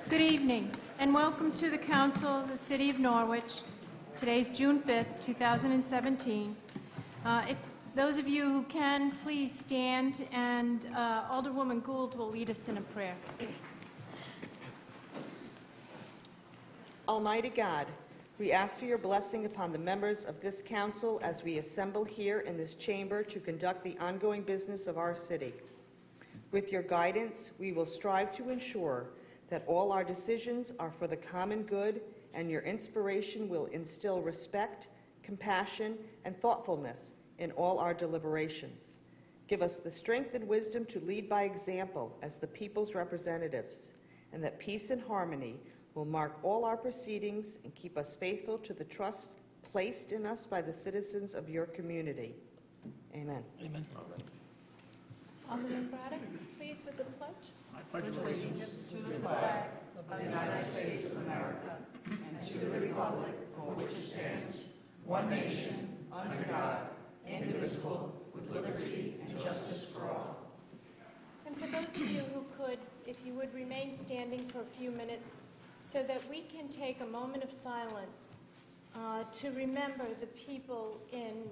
Good evening, and welcome to the Council of the City of Norwich. Today's June 5th, 2017. If those of you who can, please stand, and Alderwoman Gould will lead us in a prayer. Almighty God, we ask for your blessing upon the members of this council as we assemble here in this chamber to conduct the ongoing business of our city. With your guidance, we will strive to ensure that all our decisions are for the common good, and your inspiration will instill respect, compassion, and thoughtfulness in all our deliberations. Give us the strength and wisdom to lead by example as the people's representatives, and that peace and harmony will mark all our proceedings and keep us faithful to the trust placed in us by the citizens of your community. Amen. Amen. Alderman Braddock, please with the pledge. I pledge allegiance to the flag of the United States of America and to the republic for which it stands, one nation, under God, indivisible, with liberty and justice for all. And for those of you who could, if you would remain standing for a few minutes so that we can take a moment of silence to remember the people in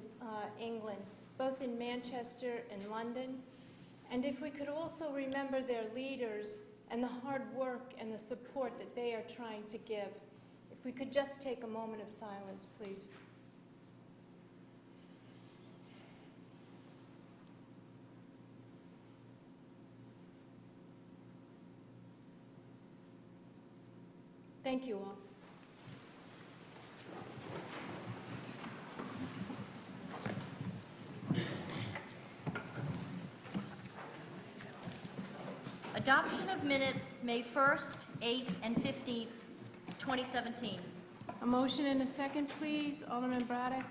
England, both in Manchester and London. And if we could also remember their leaders and the hard work and the support that they are trying to give. If we could just take a moment of silence, please. Thank you all. Adoption of minutes, May 1st, 8th, and 15th, 2017. A motion and a second, please. Alderman Braddock.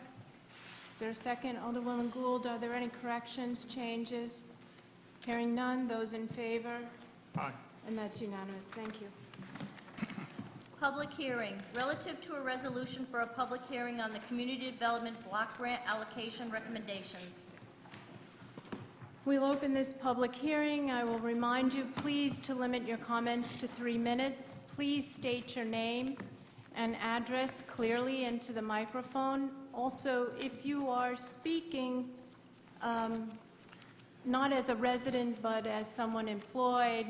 Is there a second? Alderwoman Gould, are there any corrections, changes? Hearing none, those in favor? Aye. And that's unanimous. Thank you. Public hearing, relative to a resolution for a public hearing on the Community Development Block Grant Allocation Recommendations. We'll open this public hearing. I will remind you, please, to limit your comments to 3 minutes. Please state your name and address clearly into the microphone. Also, if you are speaking not as a resident but as someone employed,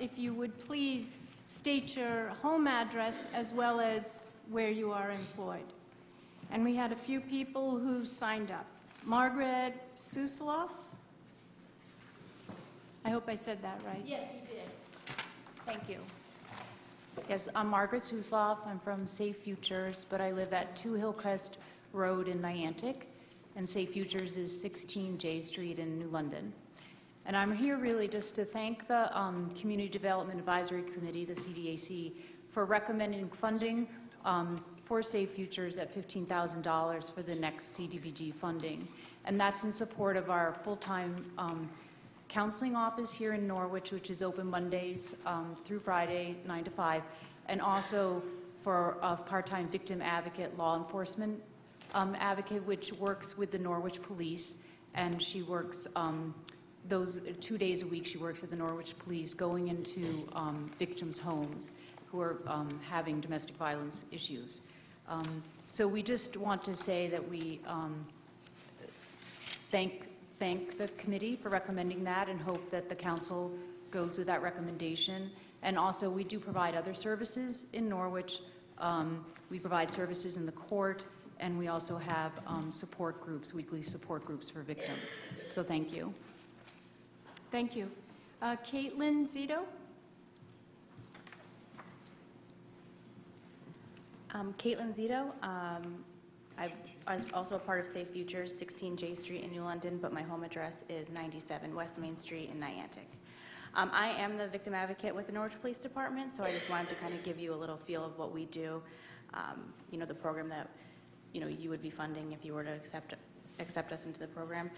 if you would please state your home address as well as where you are employed. And we had a few people who signed up. Margaret Suslov. I hope I said that right. Yes, you did. Thank you. Yes, I'm Margaret Suslov. I'm from Safe Futures, but I live at 2 Hillcrest Road in Niantic, and Safe Futures is 16 J Street in New London. And I'm here really just to thank the Community Development Advisory Committee, the CDAC, for recommending funding for Safe Futures at $15,000 for the next CDBG funding. And that's in support of our full-time counseling office here in Norwich, which is open Mondays through Friday, 9 to 5, and also for a part-time victim advocate, law enforcement advocate, which works with the Norwich Police, and she works those 2 days a week. She works at the Norwich Police, going into victims' homes who are having domestic violence issues. So we just want to say that we thank the committee for recommending that and hope that the council goes with that recommendation. And also, we do provide other services in Norwich. We provide services in the court, and we also have support groups, weekly support groups for victims. So thank you. Thank you. Caitlin Zito. Caitlin Zito. I was also a part of Safe Futures, 16 J Street in New London, but my home address is 97 West Main Street in Niantic. I am the victim advocate with the Norwich Police Department, so I just wanted to kind of give you a little feel of what we do, you know, the program that, you know, you would be funding if you were to accept us into the program.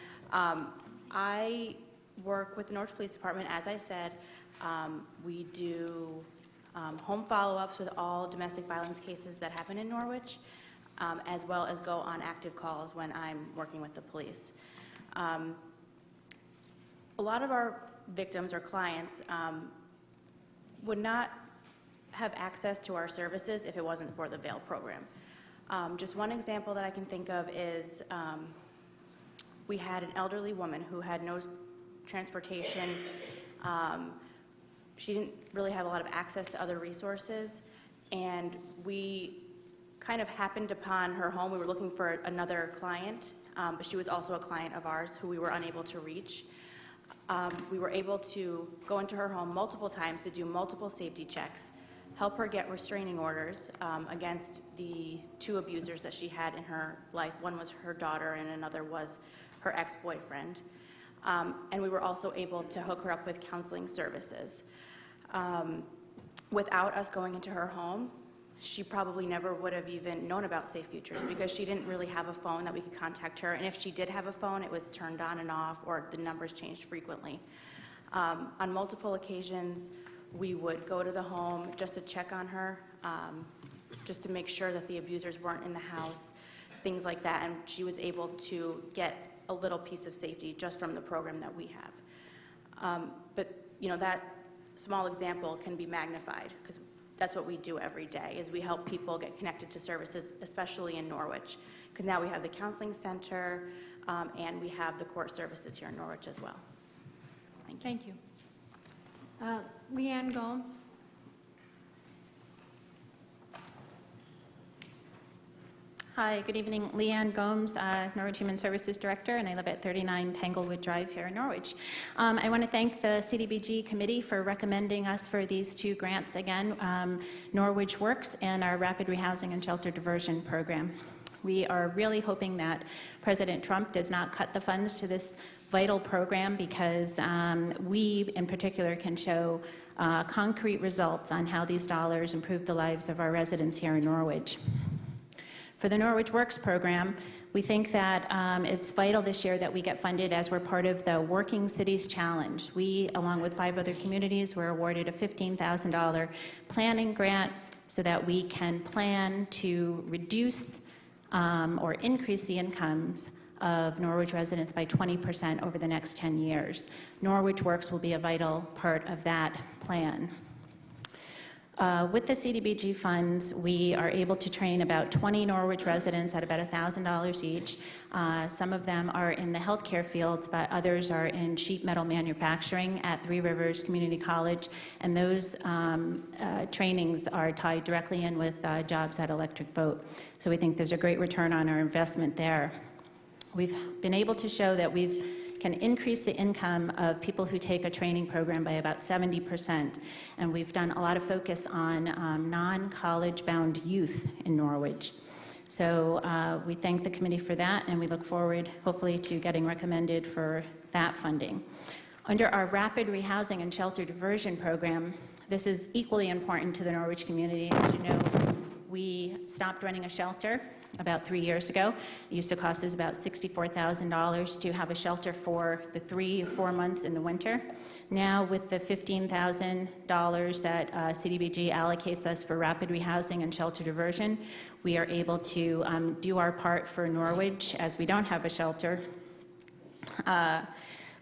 I work with the Norwich Police Department. As I said, we do home follow-ups with all domestic violence cases that happen in Norwich. As well as go on active calls when I'm working with the police. A lot of our victims or clients would not have access to our services if it wasn't for the VAIL program. Just one example that I can think of is we had an elderly woman who had no transportation. She didn't really have a lot of access to other resources, and we kind of happened upon her home. We were looking for another client, but she was also a client of ours who we were unable to reach. We were able to go into her home multiple times to do multiple safety checks, help her get restraining orders against the 2 abusers that she had in her life. One was her daughter and another was her ex-boyfriend. And we were also able to hook her up with counseling services. Without us going into her home, she probably never would have even known about Safe Futures because she didn't really have a phone that we could contact her. And if she did have a phone, it was turned on and off, or the numbers changed frequently. On multiple occasions, we would go to the home just to check on her, just to make sure that the abusers weren't in the house, things like that. And she was able to get a little piece of safety just from the program that we have. But you know, that small example can be magnified because that's what we do every day, is we help people get connected to services, especially in Norwich, because now we have the counseling center and we have the court services here in Norwich as well. Thank you. Thank you. Leanne Gomes. Hi, good evening. Leanne Gomes, Norwich Human Services Director, and I live at 39 Tanglewood Drive here in Norwich. I want to thank the CDBG committee for recommending us for these 2 grants again, Norwich Works and our Rapid Rehousing and Shelter Diversion Program. We are really hoping that President Trump does not cut the funds to this vital program because we, in particular, can show concrete results on how these dollars improve the lives of our residents here in Norwich. For the Norwich Works program, we think that it's vital this year that we get funded as we're part of the Working Cities Challenge. We, along with 5 other communities, were awarded a $15,000 planning grant so that we can plan to reduce or increase the incomes of Norwich residents by 20% over the next 10 years. Norwich Works will be a vital part of that plan. With the CDBG funds, we are able to train about 20 Norwich residents at about $1,000 each. Some of them are in the healthcare fields, but others are in sheet metal manufacturing at Three Rivers Community College, and those trainings are tied directly in with jobs at Electric Boat. So we think there's a great return on our investment there. We've been able to show that we can increase the income of people who take a training program by about 70%. And we've done a lot of focus on non-college bound youth in Norwich. So we thank the committee for that, and we look forward, hopefully, to getting recommended for that funding. Under our Rapid Rehousing and Shelter Diversion Program, this is equally important to the Norwich community. As you know, we stopped running a shelter about 3 years ago. It used to cost us about $64,000 to have a shelter for the 3 or 4 months in the winter. Now, with the $15,000 that CDBG allocates us for rapid rehousing and shelter diversion, we are able to do our part for Norwich, as we don't have a shelter.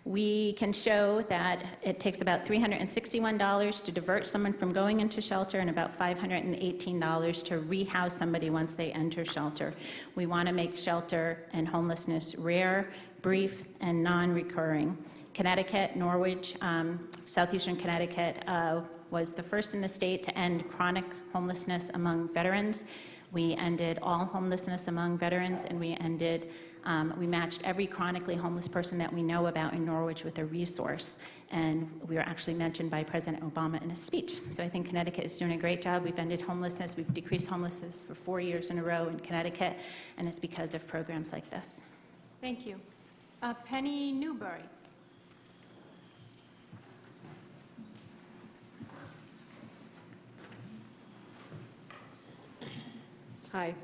We can show that it takes about $361 to divert someone from going into shelter and about $518 to rehouse somebody once they enter shelter. We want to make shelter and homelessness rare, brief, and non-recurring. Connecticut, Norwich, southeastern Connecticut was the first in the state to end chronic homelessness among veterans. We ended all homelessness among veterans, and we matched every chronically homeless person that we know about in Norwich with a resource. And we were actually mentioned by President Obama in a speech. So I think Connecticut is doing a great job. We've ended homelessness. We've decreased homelessness for 4 years in a row in Connecticut, and it's because of programs like this. Thank you. Penny Newbury. Hi,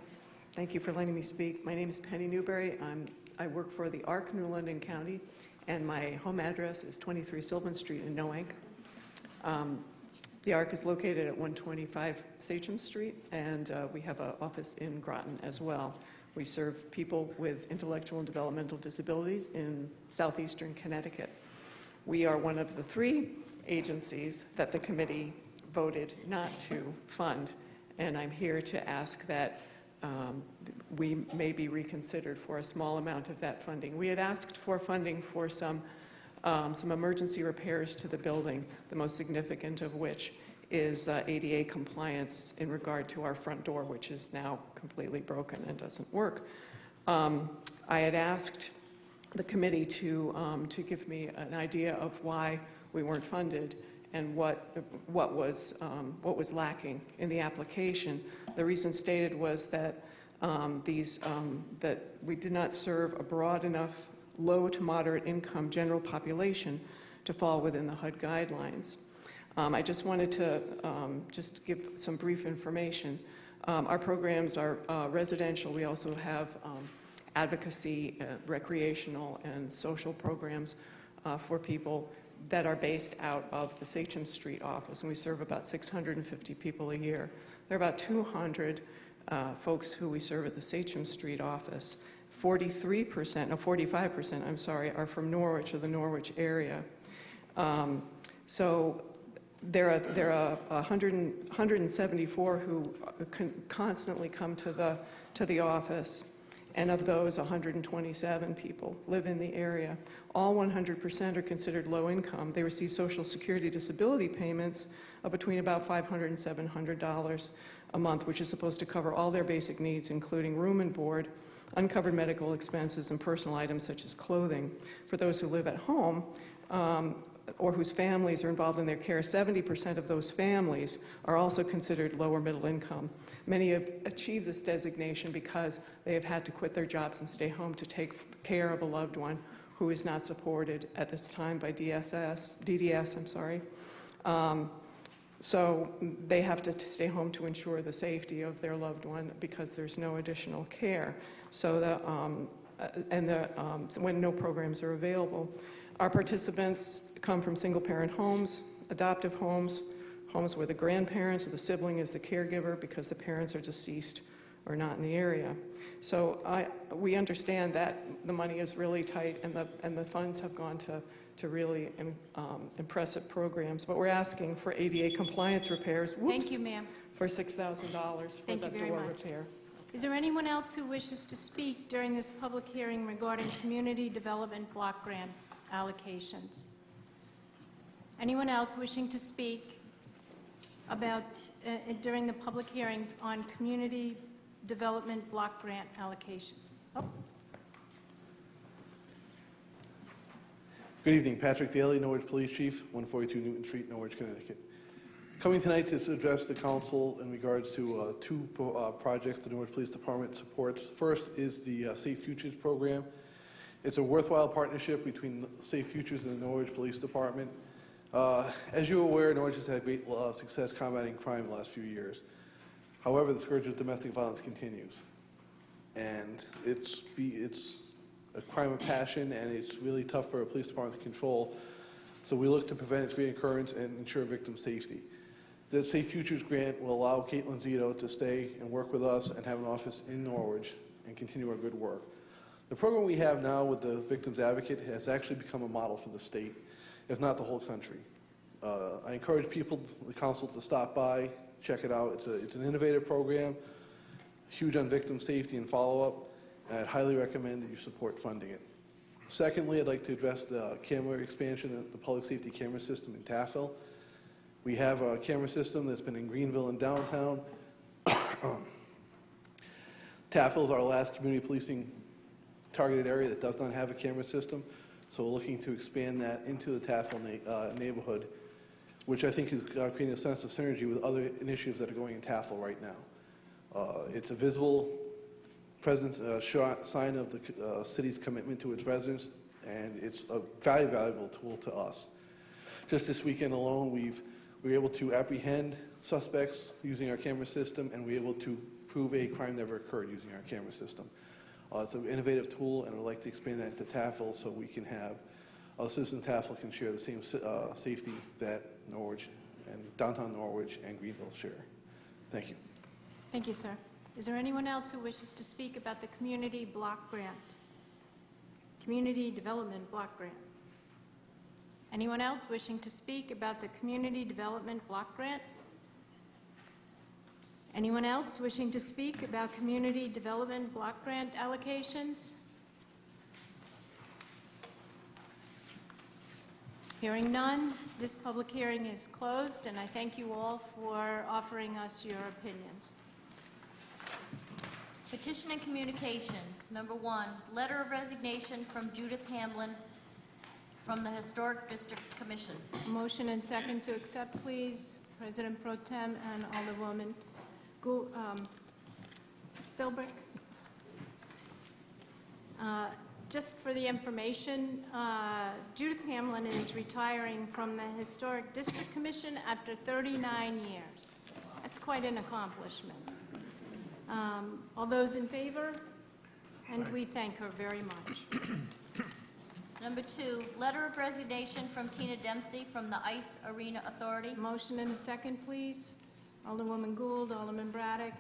thank you for letting me speak. My name is Penny Newberry. I work for the ARC, New London County, and my home address is 23 Sylvan Street in Noank. The ARC is located at 125 Sachem Street, and we have an office in Groton as well. We serve people with intellectual and developmental disabilities in southeastern Connecticut. We are one of the 3 agencies that the committee voted not to fund, and I'm here to ask that we may be reconsidered for a small amount of that funding. We had asked for funding for some emergency repairs to the building, the most significant of which is ADA compliance in regard to our front door, which is now completely broken and doesn't work. I had asked the committee to give me an idea of why we weren't funded and what was lacking in the application. The reason stated was that that we did not serve a broad enough low to moderate income general population to fall within the HUD guidelines. I just wanted to just give some brief information. Our programs are residential. We also have advocacy, recreational, and social programs for people that are based out of the Sachem Street office, and we serve about 650 people a year. There are about 200 folks who we serve at the Sachem Street office. 45%, I'm sorry, are from Norwich or the Norwich area. So there are 174 who constantly come to the office, and of those, 127 people live in the area. All 100% are considered low income. They receive Social Security disability payments of between about $500 and $700 a month, which is supposed to cover all their basic needs, including room and board, uncovered medical expenses, and personal items such as clothing. For those who live at home, or whose families are involved in their care, 70% of those families are also considered lower middle income. Many have achieved this designation because they have had to quit their jobs and stay home to take care of a loved one who is not supported at this time by DDS. So they have to stay home to ensure the safety of their loved one because there's no additional care. So when no programs are available. Our participants come from single-parent homes, adoptive homes, homes where the grandparents or the sibling is the caregiver because the parents are deceased or not in the area. So we understand that the money is really tight and the funds have gone to really impressive programs. But we're asking for ADA compliance repairs. Thank you, ma'am. For $6,000 for the door repair. Is there anyone else who wishes to speak during this public hearing regarding community development block grant allocations? Anyone else wishing to speak about during the public hearing on community development block grant allocations? Oh. Good evening, Patrick Daly, Norwich Police Chief, 142 Newton Street, Norwich, Connecticut. Coming tonight to address the council in regards to two projects the Norwich Police Department supports. First is the Safe Futures program. It's a worthwhile partnership between Safe Futures and the Norwich Police Department. As you're aware, Norwich has had great success combating crime the last few years. However, the scourge of domestic violence continues. And it's a crime of passion, and it's really tough for a police department to control. So we look to prevent its reoccurrence and ensure victim safety. The Safe Futures grant will allow Caitlin Zito to stay and work with us and have an office in Norwich and continue our good work. The program we have now with the Victims Advocate has actually become a model for the state, if not the whole country. I encourage people, the council, to stop by, check it out. It's an innovative program, huge on victim safety and follow-up, and I'd highly recommend that you support funding it. Secondly, I'd like to address the camera expansion of the public safety camera system in Taftville. We have a camera system that's been in Greenville and downtown. Taftville is our last community policing targeted area that does not have a camera system, so we're looking to expand that into the Taftville neighborhood, which I think is creating a sense of synergy with other initiatives that are going in Taftville right now. It's a visible presence, sign of the city's commitment to its residents, and it's a very valuable tool to us. Just this weekend alone, we were able to apprehend suspects using our camera system, and we were able to prove a crime never occurred using our camera system. It's an innovative tool, and I'd like to expand that into Taftville so we can have citizens of Taftville can share the same safety that Norwich and downtown Norwich and Greenville share. Thank you. Thank you, sir. Is there anyone else who wishes to speak about the community block grant? Community development block grant. Anyone else wishing to speak about the community development block grant? Anyone else wishing to speak about community development block grant allocations? Hearing none, this public hearing is closed, and I thank you all for offering us your opinions. Petition and communications. Number 1, letter of resignation from Judith Hamlin from the Historic District Commission. Motion and second to accept, please. President Pro Tem and Alderwoman Philbrick. Just for the information, Judith Hamlin is retiring from the Historic District Commission after 39 years. That's quite an accomplishment. All those in favor? And we thank her very much. Number 2, letter of resignation from Tina Dempsey from the Ice Arena Authority. Motion and a second, please. Alderwoman Gould, Alderman Braddock.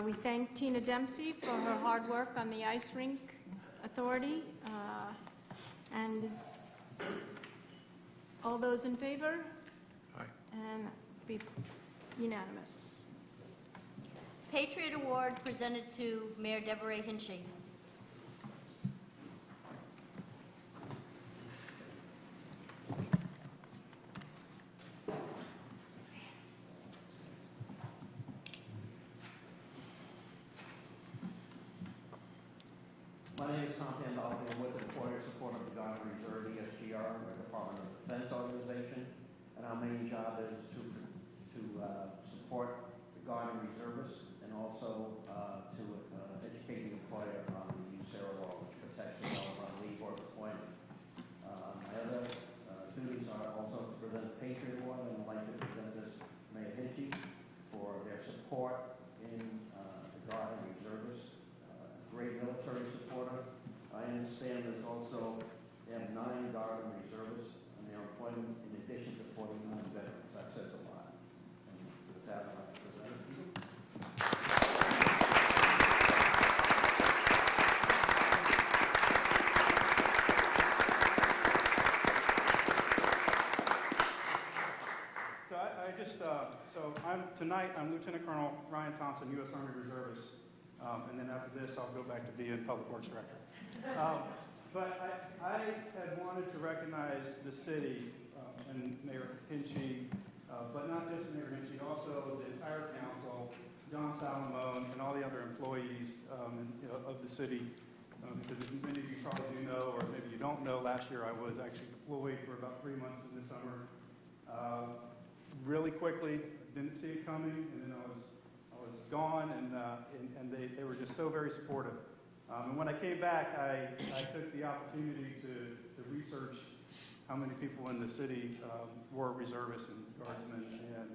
We thank Tina Dempsey for her hard work on the Ice Rink Authority. All those in favor? Aye. And be unanimous. Patriot Award presented to Mayor Deborah Hinchy. My name is Tom Pandolfi. I'm with the Employer Support of the Guard and Reserve, ESGR, the Department of Defense Organization, and our main job is to support the Guard and Reservists and also to educate the employer on the USARA law, which protects them on leave or deployment. My other duties are also to present the Patriot Award, and I'd like to present this to Mayor Hinchy for their support in the Guard and Reservists. Great military supporter. I understand there's also, they have 9 Guard and Reservists and their employment in addition to 49 veterans. That says a lot. And with that, I'd like to present it to you. Tonight, I'm Lieutenant Colonel Ryan Thompson, U.S. Army Reservist. And then after this, I'll go back to being Public Works Director. But I had wanted to recognize the city and Mayor Hinchy, but not just Mayor Hinchy, also the entire council, John Salamone, and all the other employees of the city. Because as many of you probably do know, or maybe you don't know, last year I was actually deployed for about 3 months in the summer. Really quickly, didn't see it coming, and then I was gone, and they were just so very supportive. And when I came back, I took the opportunity to research how many people in the city were reservists and guardsmen and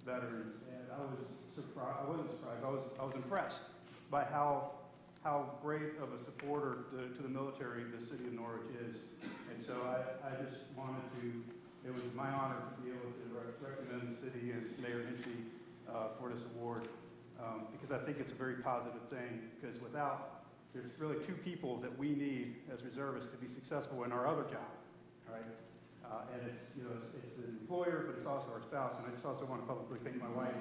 veterans, and I was surprised. I wasn't surprised. I was impressed by how great of a supporter to the military the city of Norwich is. And so I just wanted to. It was my honor to be able to recommend the city and Mayor Hinchy for this award. Because I think it's a very positive thing, because there's really 2 people that we need as reservists to be successful in our other job, right? And it's the employer, but it's also our spouse, and I just also want to publicly thank my wife.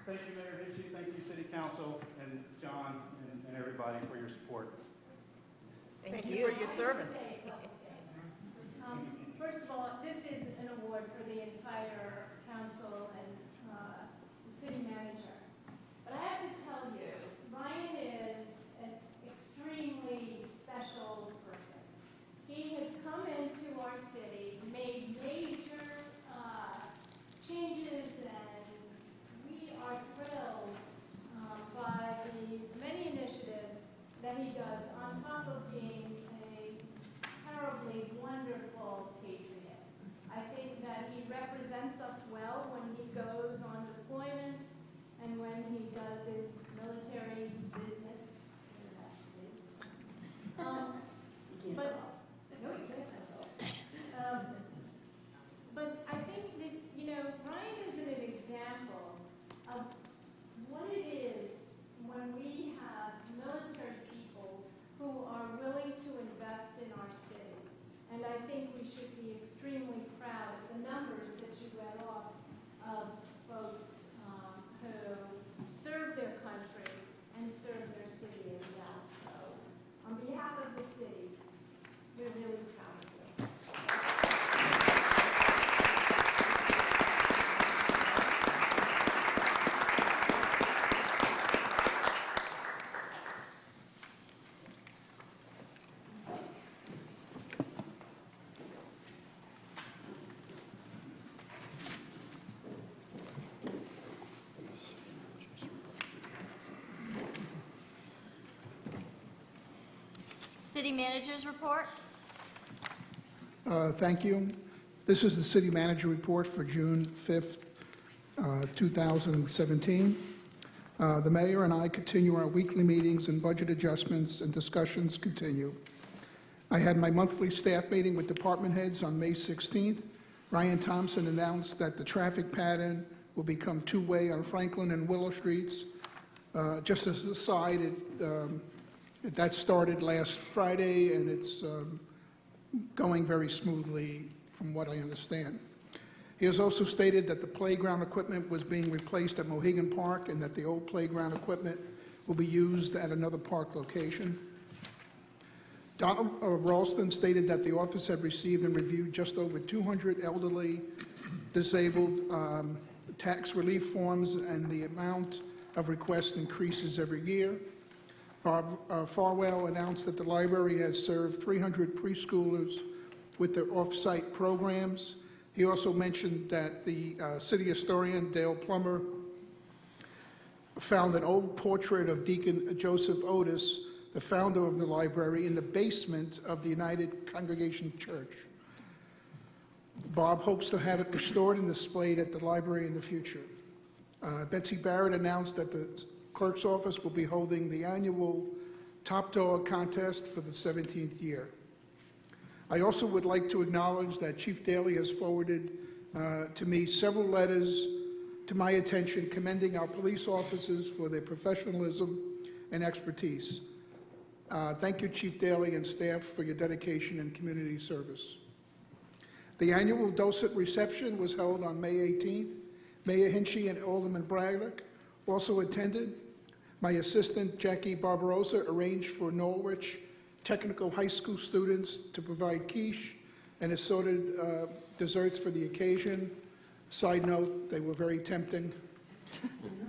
Thank you, Mayor Hinchy, thank you, City Council, and John, and everybody for your support. Thank you for your service. First of all, this is an award for the entire council and the city manager. But I have to tell you, Ryan is an extremely special person. He has come into our city, made major changes, and we are thrilled by the many initiatives that he does, on top of being a terribly wonderful patriot. I think that he represents us well when he goes on deployment and when he does his military business. But I think that, Ryan is an example of what it is when we have military people who are willing to invest in our city. And I think well off of folks who serve their country and serve their city as well. So on behalf of the city, we're really proud of you. City Manager's report. Thank you. This is the city manager report for June 5th, 2017. The mayor and I continue our weekly meetings, and budget adjustments and discussions continue. I had my monthly staff meeting with department heads on May 16th. Ryan Thompson announced that the traffic pattern will become two-way on Franklin and Willow Streets. Just as an aside, that started last Friday, and it's going very smoothly from what I understand. He has also stated that the playground equipment was being replaced at Mohegan Park and that the old playground equipment will be used at another park location. Donald Ralston stated that the office had received and reviewed just over 200 elderly disabled tax relief forms, and the amount of requests increases every year. Bob Farwell announced that the library has served 300 preschoolers with their off-site programs. He also mentioned that the city historian, Dale Plummer, found an old portrait of Deacon Joseph Otis, the founder of the library, in the basement of the United Congregation Church. Bob hopes to have it restored and displayed at the library in the future. Betsy Barrett announced that the clerk's office will be holding the annual Top Dog contest for the 17th year. I also would like to acknowledge that Chief Daley has forwarded to me several letters to my attention commending our police officers for their professionalism and expertise. Thank you, Chief Daley and staff, for your dedication and community service. The annual Docet reception was held on May 18th. Mayor Hinchey and Alderman Braddock also attended. My assistant, Jackie Barbarossa, arranged for Norwich Technical High School students to provide quiche and assorted desserts for the occasion. Side note, they were very tempting.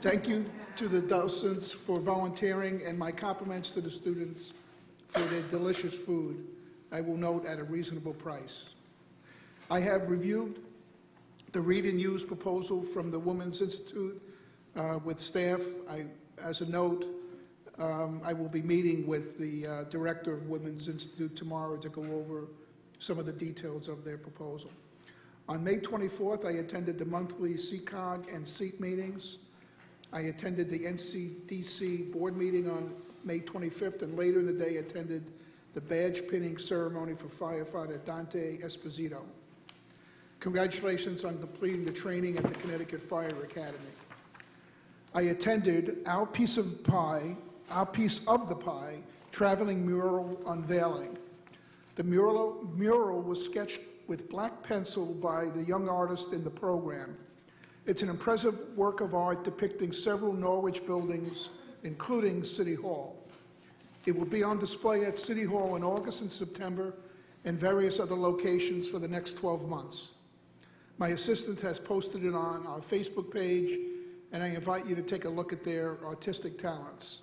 Thank you to the docents for volunteering, and my compliments to the students for their delicious food. I will note at a reasonable price. I have reviewed the Read and Use proposal from the Women's Institute with staff. As a note, I will be meeting with the director of Women's Institute tomorrow to go over some of the details of their proposal. On May 24th, I attended the monthly CCOG and SEAT meetings. I attended the NCDC board meeting on May 25th, and later in the day attended the badge pinning ceremony for firefighter Dante Esposito. Congratulations on completing the training at the Connecticut Fire Academy. I attended Our Piece of the Pie traveling mural unveiling. The mural was sketched with black pencil by the young artist in the program. It's an impressive work of art depicting several Norwich buildings, including City Hall. It will be on display at City Hall in August and September and various other locations for the next 12 months. My assistant has posted it on our Facebook page, and I invite you to take a look at their artistic talents.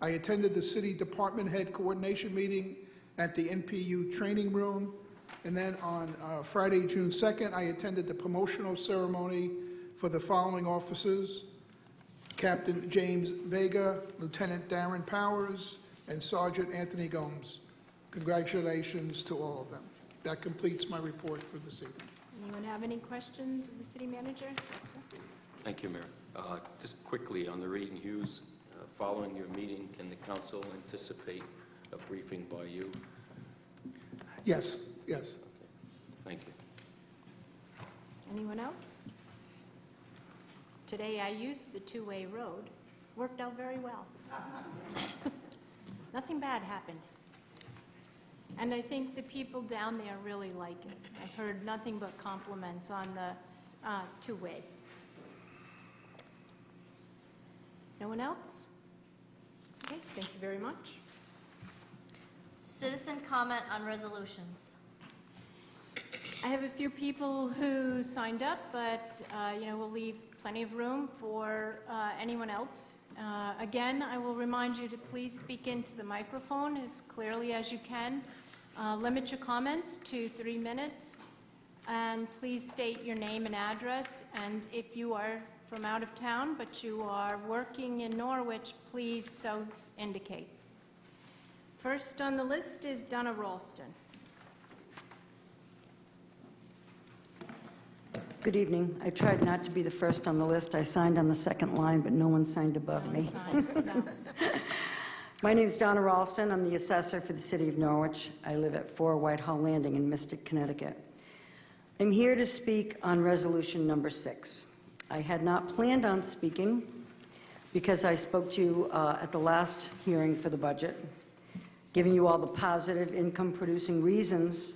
I attended the city department head coordination meeting at the NPU training room, and then on Friday, June 2nd, I attended the promotional ceremony for the following officers: Captain James Vega, Lieutenant Darren Powers, and Sergeant Anthony Gomes. Congratulations to all of them. That completes my report for this evening. Anyone have any questions of the city manager? Yes, sir. Thank you, Mayor. Just quickly on the Read and Hughes, following your meeting, can the council anticipate a briefing by you? Yes, yes. Okay. Thank you. Anyone else? Today I used the two-way road. Worked out very well. Nothing bad happened. And I think the people down there really like it. I've heard nothing but compliments on two-way. No one else? Okay, thank you very much. Citizen comment on resolutions. I have a few people who signed up, but, we'll leave plenty of room for anyone else. Again, I will remind you to please speak into the microphone as clearly as you can. Limit your comments to 3 minutes, and please state your name and address. And if you are from out of town, but you are working in Norwich, please so indicate. First on the list is Donna Ralston. Good evening. I tried not to be the first on the list. I signed on the second line, but no one signed above me. My name is Donna Ralston. I'm the assessor for the city of Norwich. I live at 4 Whitehall Landing in Mystic, Connecticut. I'm here to speak on resolution number 6. I had not planned on speaking because I spoke to you at the last hearing for the budget, giving you all the positive income-producing reasons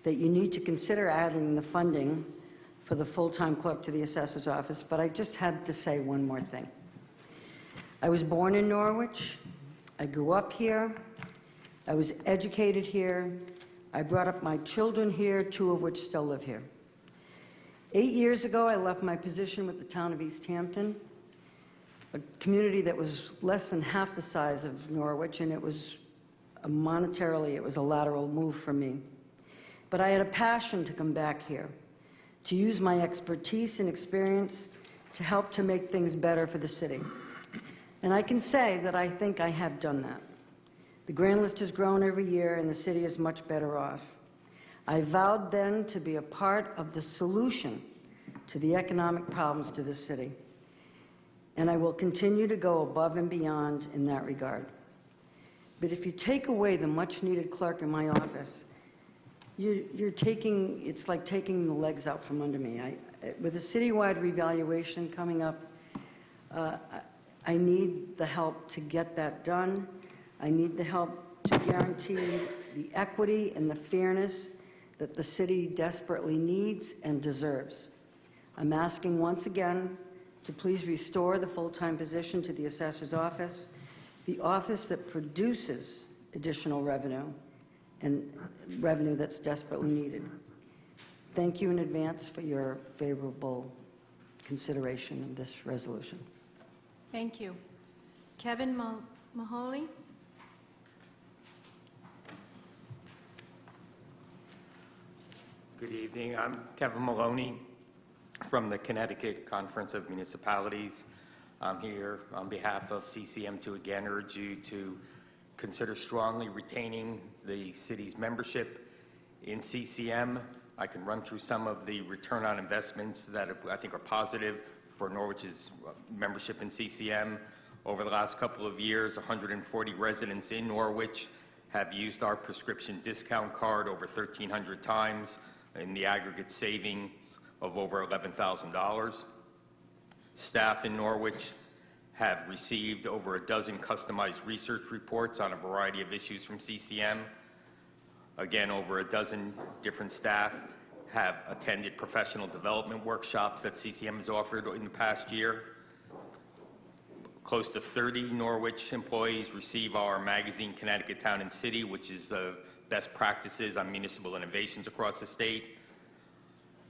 that you need to consider adding the funding for the full-time clerk to the assessor's office, but I just had to say one more thing. I was born in Norwich. I grew up here. I was educated here. I brought up my children here, 2 of which still live here. 8 years ago, I left my position with the town of East Hampton, a community that was less than half the size of Norwich, and it was monetarily, it was a lateral move for me. But I had a passion to come back here, to use my expertise and experience to help to make things better for the city. And I can say that I think I have done that. The grand list has grown every year, and the city is much better off. I vowed then to be a part of the solution to the economic problems to this city, and I will continue to go above and beyond in that regard. But if you take away the much-needed clerk in my office, it's like taking the legs out from under me. With a citywide revaluation coming up, I need the help to get that done. I need the help to guarantee the equity and the fairness that the city desperately needs and deserves. I'm asking once again to please restore the full-time position to the assessor's office, the office that produces additional revenue, and revenue that's desperately needed. Thank you in advance for your favorable consideration of this resolution. Thank you. Kevin Mahoney? Good evening. I'm Kevin Maloney from the Connecticut Conference of Municipalities. I'm here on behalf of CCM to again urge you to consider strongly retaining the city's membership in CCM. I can run through some of the return on investments that I think are positive for Norwich's membership in CCM. Over the last couple of years, 140 residents in Norwich have used our prescription discount card over 1,300 times, in the aggregate savings of over $11,000. Staff in Norwich have received over a dozen customized research reports on a variety of issues from CCM. Again, over a dozen different staff have attended professional development workshops that CCM has offered in the past year. Close to 30 Norwich employees receive our magazine, Connecticut Town and City, which is best practices on municipal innovations across the state.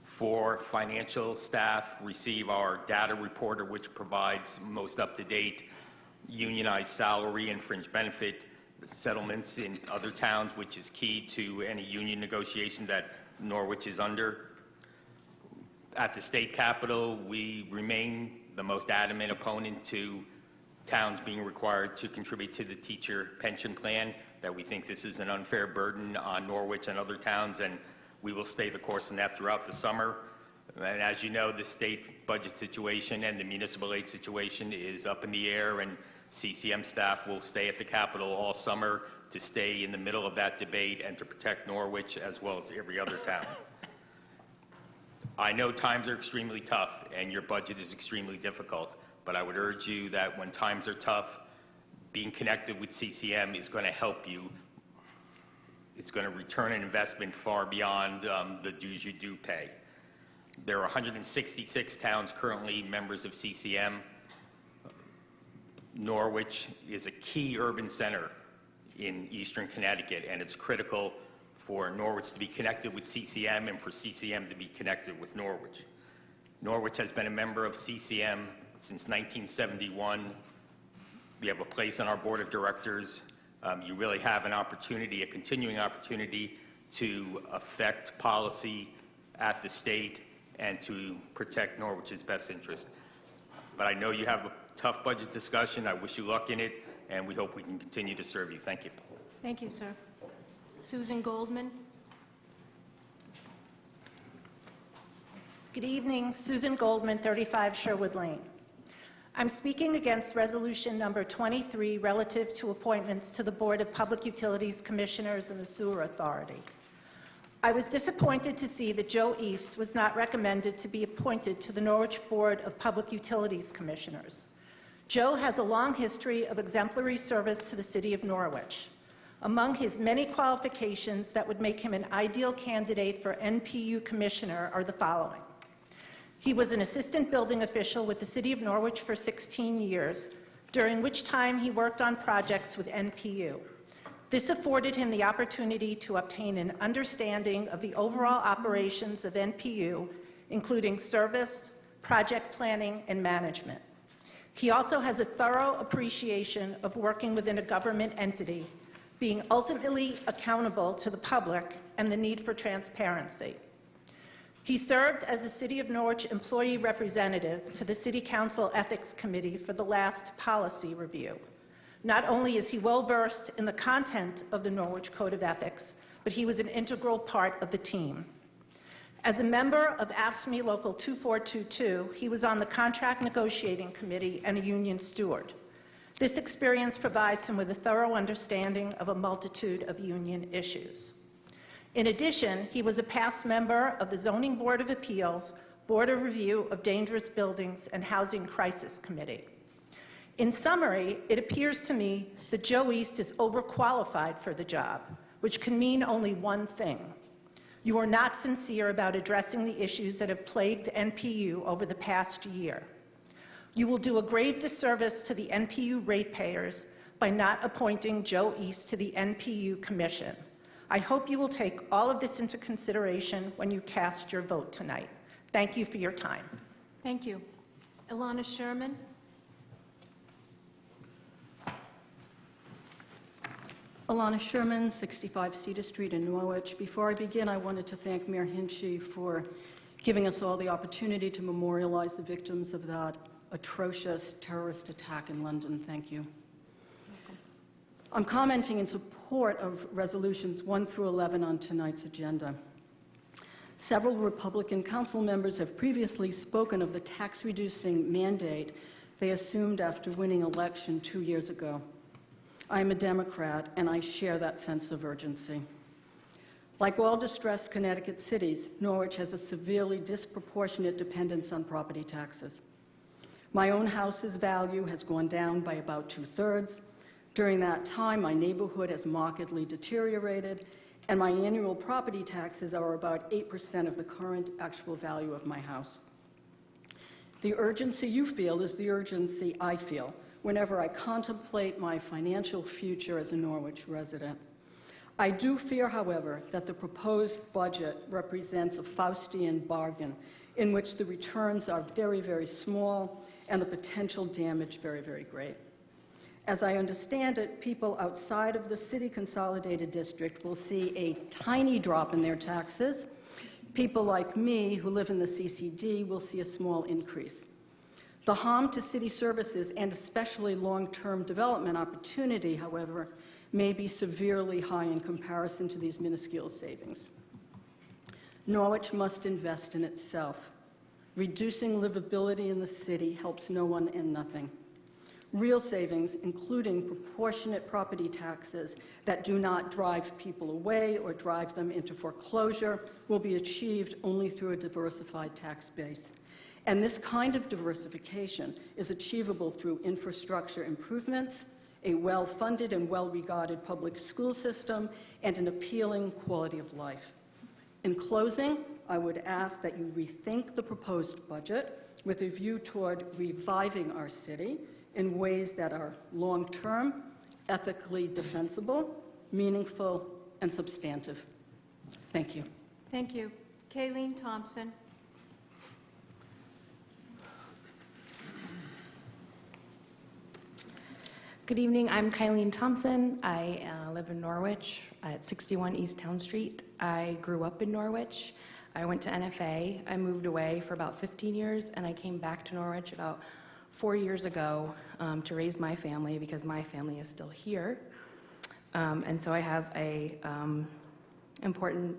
4 financial staff receive our data reporter, which provides most up-to-date unionized salary and fringe benefit settlements in other towns, which is key to any union negotiation that Norwich is under. At the state capitol, we remain the most adamant opponent to towns being required to contribute to the teacher pension plan, that we think this is an unfair burden on Norwich and other towns, and we will stay the course in that throughout the summer. And as you know, the state budget situation and the municipal aid situation is up in the air, and CCM staff will stay at the Capitol all summer to stay in the middle of that debate and to protect Norwich as well as every other town. I know times are extremely tough and your budget is extremely difficult, but I would urge you that when times are tough, being connected with CCM is going to help you. It's going to return an investment far beyond the dues you do pay. There are 166 towns currently members of CCM. Norwich is a key urban center in eastern Connecticut, and it's critical for Norwich to be connected with CCM and for CCM to be connected with Norwich. Norwich has been a member of CCM since 1971. We have a place on our board of directors. You really have an opportunity, a continuing opportunity, to affect policy at the state and to protect Norwich's best interest. But I know you have a tough budget discussion. I wish you luck in it, and we hope we can continue to serve you. Thank you. Thank you, sir. Susan Goldman. Good evening, Susan Goldman, 35 Sherwood Lane. I'm speaking against Resolution Number 23 relative to appointments to the Board of Public Utilities Commissioners and the Sewer Authority. I was disappointed to see that Joe East was not recommended to be appointed to the Norwich Board of Public Utilities Commissioners. Joe has a long history of exemplary service to the city of Norwich. Among his many qualifications that would make him an ideal candidate for NPU Commissioner are the following. He was an assistant building official with the city of Norwich for 16 years, during which time he worked on projects with NPU. This afforded him the opportunity to obtain an understanding of the overall operations of NPU, including service, project planning, and management. He also has a thorough appreciation of working within a government entity, being ultimately accountable to the public and the need for transparency. He served as a City of Norwich employee representative to the City Council Ethics Committee for the last policy review. Not only is he well-versed in the content of the Norwich Code of Ethics, but he was an integral part of the team. As a member of AFSCME Local 2422, he was on the Contract Negotiating Committee and a union steward. This experience provides him with a thorough understanding of a multitude of union issues. In addition, he was a past member of the Zoning Board of Appeals, Board of Review of Dangerous Buildings, and Housing Crisis Committee. In summary, it appears to me that Joe East is overqualified for the job, which can mean only one thing. You are not sincere about addressing the issues that have plagued NPU over the past year. You will do a grave disservice to the NPU ratepayers by not appointing Joe East to the NPU Commission. I hope you will take all of this into consideration when you cast your vote tonight. Thank you for your time. Thank you. Ilana Sherman. Alana Sherman, 65 Cedar Street in Norwich. Before I begin, I wanted to thank Mayor Hinchey for giving us all the opportunity to memorialize the victims of that atrocious terrorist attack in London. Thank you. I'm commenting in support of resolutions 1 through 11 on tonight's agenda. Several Republican council members have previously spoken of the tax-reducing mandate they assumed after winning election 2 years ago. I'm a Democrat, and I share that sense of urgency. Like all distressed Connecticut cities, Norwich has a severely disproportionate dependence on property taxes. My own house's value has gone down by about 2/3. During that time, my neighborhood has markedly deteriorated, and my annual property taxes are about 8% of the current actual value of my house. The urgency you feel is the urgency I feel whenever I contemplate my financial future as a Norwich resident. I do fear, however, that the proposed budget represents a Faustian bargain in which the returns are very, very small and the potential damage very, very great. As I understand it, people outside of the city consolidated district will see a tiny drop in their taxes. People like me who live in the CCD will see a small increase. The harm to city services and especially long-term development opportunity, however, may be severely high in comparison to these minuscule savings. Norwich must invest in itself. Reducing livability in the city helps no one and nothing. Real savings, including proportionate property taxes that do not drive people away or drive them into foreclosure, will be achieved only through a diversified tax base. And this kind of diversification is achievable through infrastructure improvements, a well-funded and well-regarded public school system, and an appealing quality of life. In closing, I would ask that you rethink the proposed budget with a view toward reviving our city in ways that are long-term, ethically defensible, meaningful, and substantive. Thank you. Thank you. Kayleen Thompson. Good evening. I'm Kylene Thompson. I live in Norwich at 61 East Town Street. I grew up in Norwich. I went to NFA. I moved away for about 15 years, and I came back to Norwich about 4 years ago to raise my family because my family is still here. And so I have a important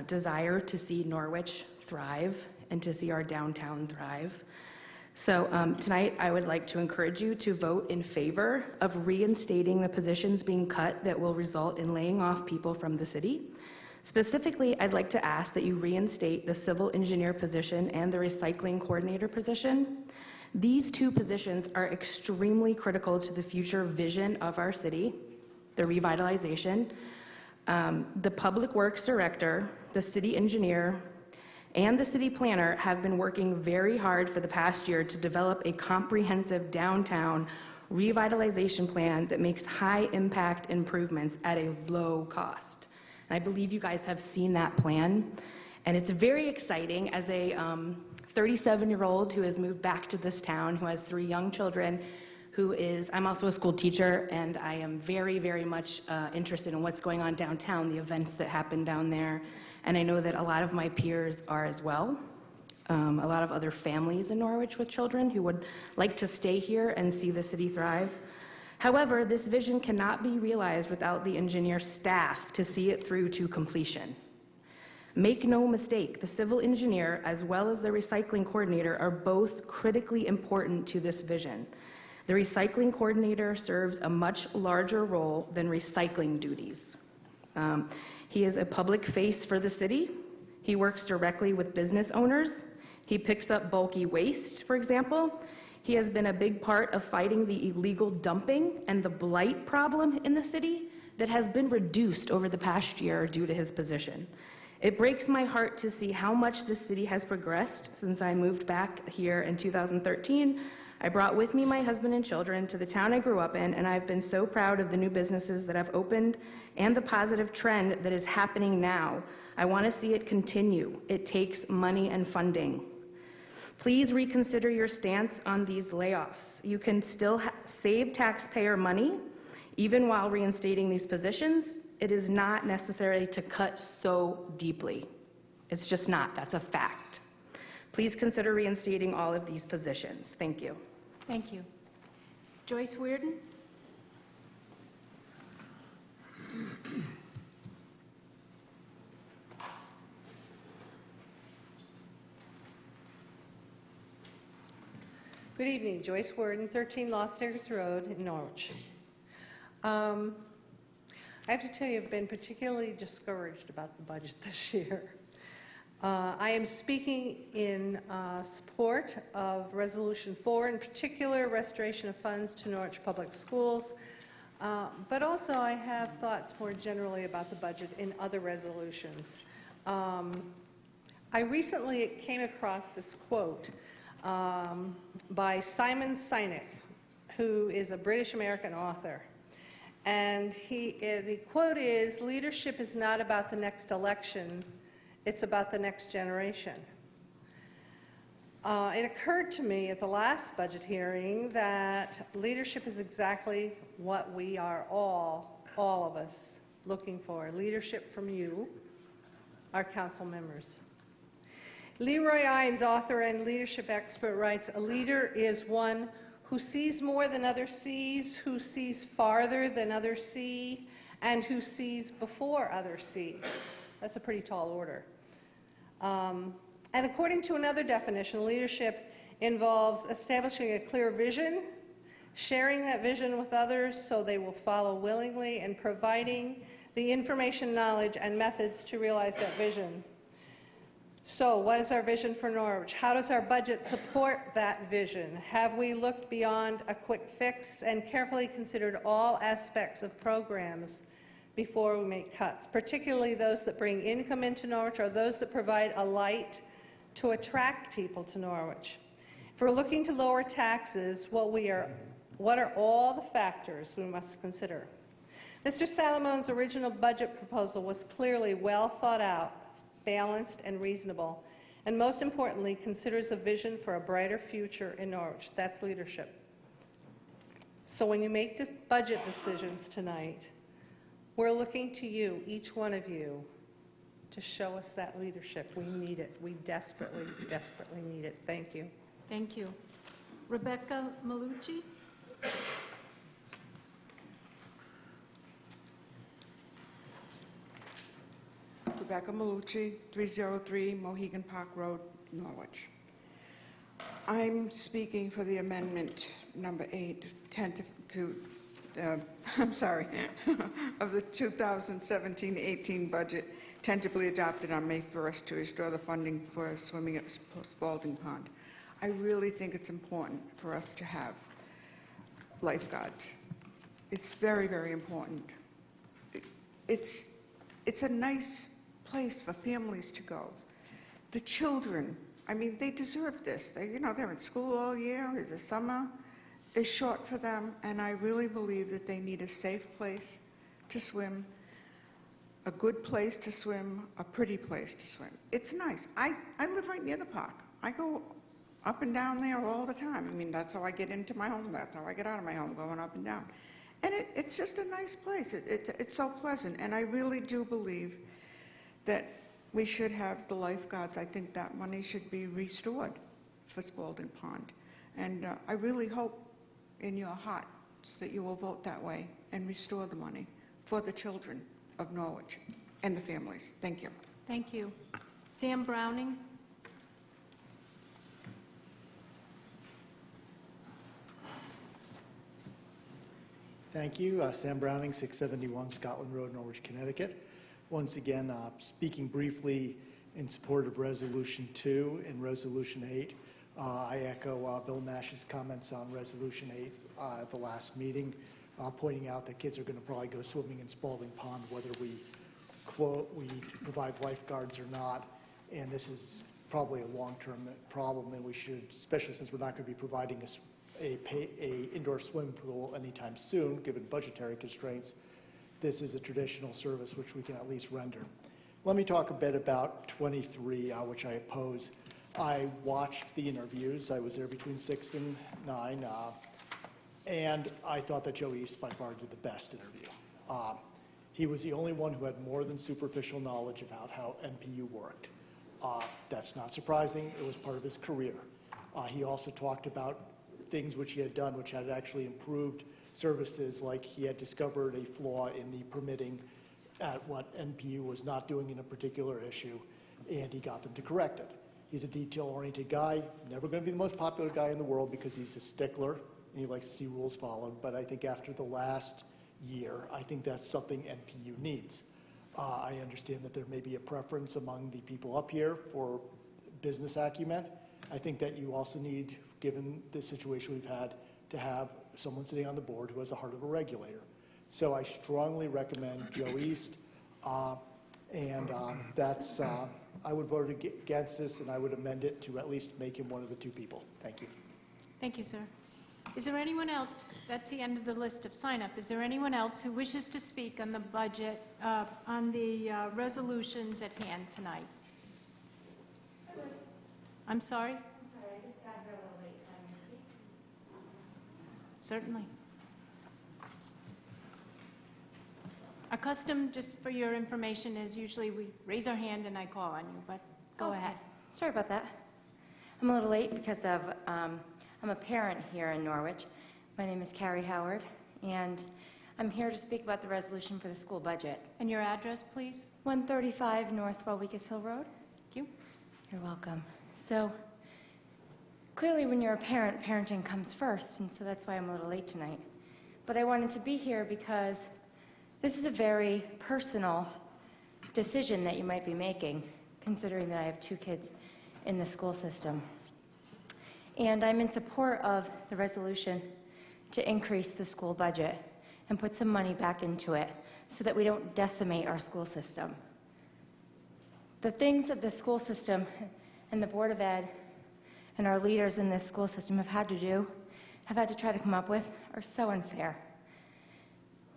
desire to see Norwich thrive and to see our downtown thrive. So tonight I would like to encourage you to vote in favor of reinstating the positions being cut that will result in laying off people from the city. Specifically, I'd like to ask that you reinstate the civil engineer position and the recycling coordinator position. These two positions are extremely critical to the future vision of our city, the revitalization. The public works director, the city engineer, and the city planner have been working very hard for the past year to develop a comprehensive downtown revitalization plan that makes high impact improvements at a low cost. And I believe you guys have seen that plan. And it's very exciting as a 37-year-old who has moved back to this town, who has 3 young children, I'm also a school teacher, and I am very, very much interested in what's going on downtown, the events that happen down there. And I know that a lot of my peers are as well. A lot of other families in Norwich with children who would like to stay here and see the city thrive. However, this vision cannot be realized without the engineer staff to see it through to completion. Make no mistake, the civil engineer as well as the recycling coordinator are both critically important to this vision. The recycling coordinator serves a much larger role than recycling duties. He is a public face for the city. He works directly with business owners. He picks up bulky waste, for example. He has been a big part of fighting the illegal dumping and the blight problem in the city that has been reduced over the past year due to his position. It breaks my heart to see how much the city has progressed since I moved back here in 2013. I brought with me my husband and children to the town I grew up in, and I've been so proud of the new businesses that have opened and the positive trend that is happening now. I want to see it continue. It takes money and funding. Please reconsider your stance on these layoffs. You can still save taxpayer money even while reinstating these positions. It is not necessary to cut so deeply. It's just not. That's a fact. Please consider reinstating all of these positions. Thank you. Thank you. Joyce Weirden. Good evening, Joyce Worden, 13 Lost Acres Road in Norwich. I have to tell you, I've been particularly discouraged about the budget this year. I am speaking in support of Resolution 4, in particular, restoration of funds to Norwich Public Schools, but also I have thoughts more generally about the budget in other resolutions. I recently came across this quote by Simon Sinek, who is a British-American author. And the quote is, "Leadership is not about the next election, it's about the next generation." It occurred to me at the last budget hearing that leadership is exactly what we are all of us, looking for. Leadership from you, our council members. Leroy Imes, author and leadership expert, writes, "A leader is one who sees more than others sees, who sees farther than others see, and who sees before others see." That's a pretty tall order. And according to another definition, leadership involves establishing a clear vision, sharing that vision with others so they will follow willingly, and providing the information, knowledge, and methods to realize that vision. So what is our vision for Norwich? How does our budget support that vision? Have we looked beyond a quick fix and carefully considered all aspects of programs before we make cuts, particularly those that bring income into Norwich or those that provide a light to attract people to Norwich. If we're looking to lower taxes, what are all the factors we must consider? Mr. Salamone's original budget proposal was clearly well thought out, balanced, and reasonable, and most importantly, considers a vision for a brighter future in Norwich. That's leadership. So when you make budget decisions tonight, we're looking to you, each one of you, to show us that leadership. We need it. We desperately, desperately need it. Thank you. Thank you. Rebecca Malucci? Rebecca Malucci, 303 Mohegan Park Road, Norwich. I'm speaking for the amendment number 8, of the 2017-18 budget, tentatively adopted on May 1st to restore the funding for swimming at Spalding Pond. I really think it's important for us to have lifeguards. It's very, very important. It's a nice place for families to go. The children, I mean, they deserve this. They're in school all year. The summer is short for them, and I really believe that they need a safe place to swim, a good place to swim, a pretty place to swim. It's nice. I live right near the park. I go up and down there all the time. I mean, that's how I get into my home. That's how I get out of my home, going up and down. And it's just a nice place. It's so pleasant, and I really do believe that we should have the lifeguards. I think that money should be restored for Spalding Pond. And I really hope in your hearts that you will vote that way and restore the money for the children of Norwich and the families. Thank you. Thank you. Sam Browning? Thank you. Sam Browning, 671 Scotland Road, Norwich, Connecticut. Once again, speaking briefly in support of Resolution 2 and Resolution 8. I echo Bill Nash's comments on Resolution 8 at the last meeting, pointing out that kids are going to probably go swimming in Spalding Pond whether we provide lifeguards or not. And this is probably a long-term problem, and we should, especially since we're not going to be providing a indoor swimming pool anytime soon, given budgetary constraints, this is a traditional service which we can at least render. Let me talk a bit about 23, which I oppose. I watched the interviews. I was there between 6 and 9, and I thought that Joe East by far did the best interview. He was the only one who had more than superficial knowledge about how NPU worked. That's not surprising. It was part of his career. He also talked about things which he had done which had actually improved services, like he had discovered a flaw in the permitting at what NPU was not doing in a particular issue, and he got them to correct it. He's a detail-oriented guy, never going to be the most popular guy in the world because he's a stickler and he likes to see rules followed, but I think after the last year, I think that's something NPU needs. I understand that there may be a preference among the people up here for business acumen. I think that you also need, given the situation we've had, to have someone sitting on the board who has the heart of a regulator. So I strongly recommend Joe East, and I would vote against this, and I would amend it to at least make him one of the 2 people. Thank you. Thank you, sir. Is there anyone else? That's the end of the list of sign-up. Is there anyone else who wishes to speak on the budget, on the resolutions at hand tonight? I'm sorry? I'm sorry, I just got here a little late. Certainly. Our custom, just for your information, is usually we raise our hand and I call on you, but go ahead. Sorry about that. I'm a little late because of, I'm a parent here in Norwich. My name is Carrie Howard, and I'm here to speak about the resolution for the school budget. And your address, please? 135 North Welwickus Hill Road. Thank you. You're welcome. So, clearly when you're a parent, parenting comes first, and so that's why I'm a little late tonight. But I wanted to be here because this is a very personal decision that you might be making, considering that I have 2 kids in the school system. And I'm in support of the resolution to increase the school budget. and put some money back into it so that we don't decimate our school system. The things that the school system and the Board of Ed and our leaders in this school system have had to try to come up with, are so unfair.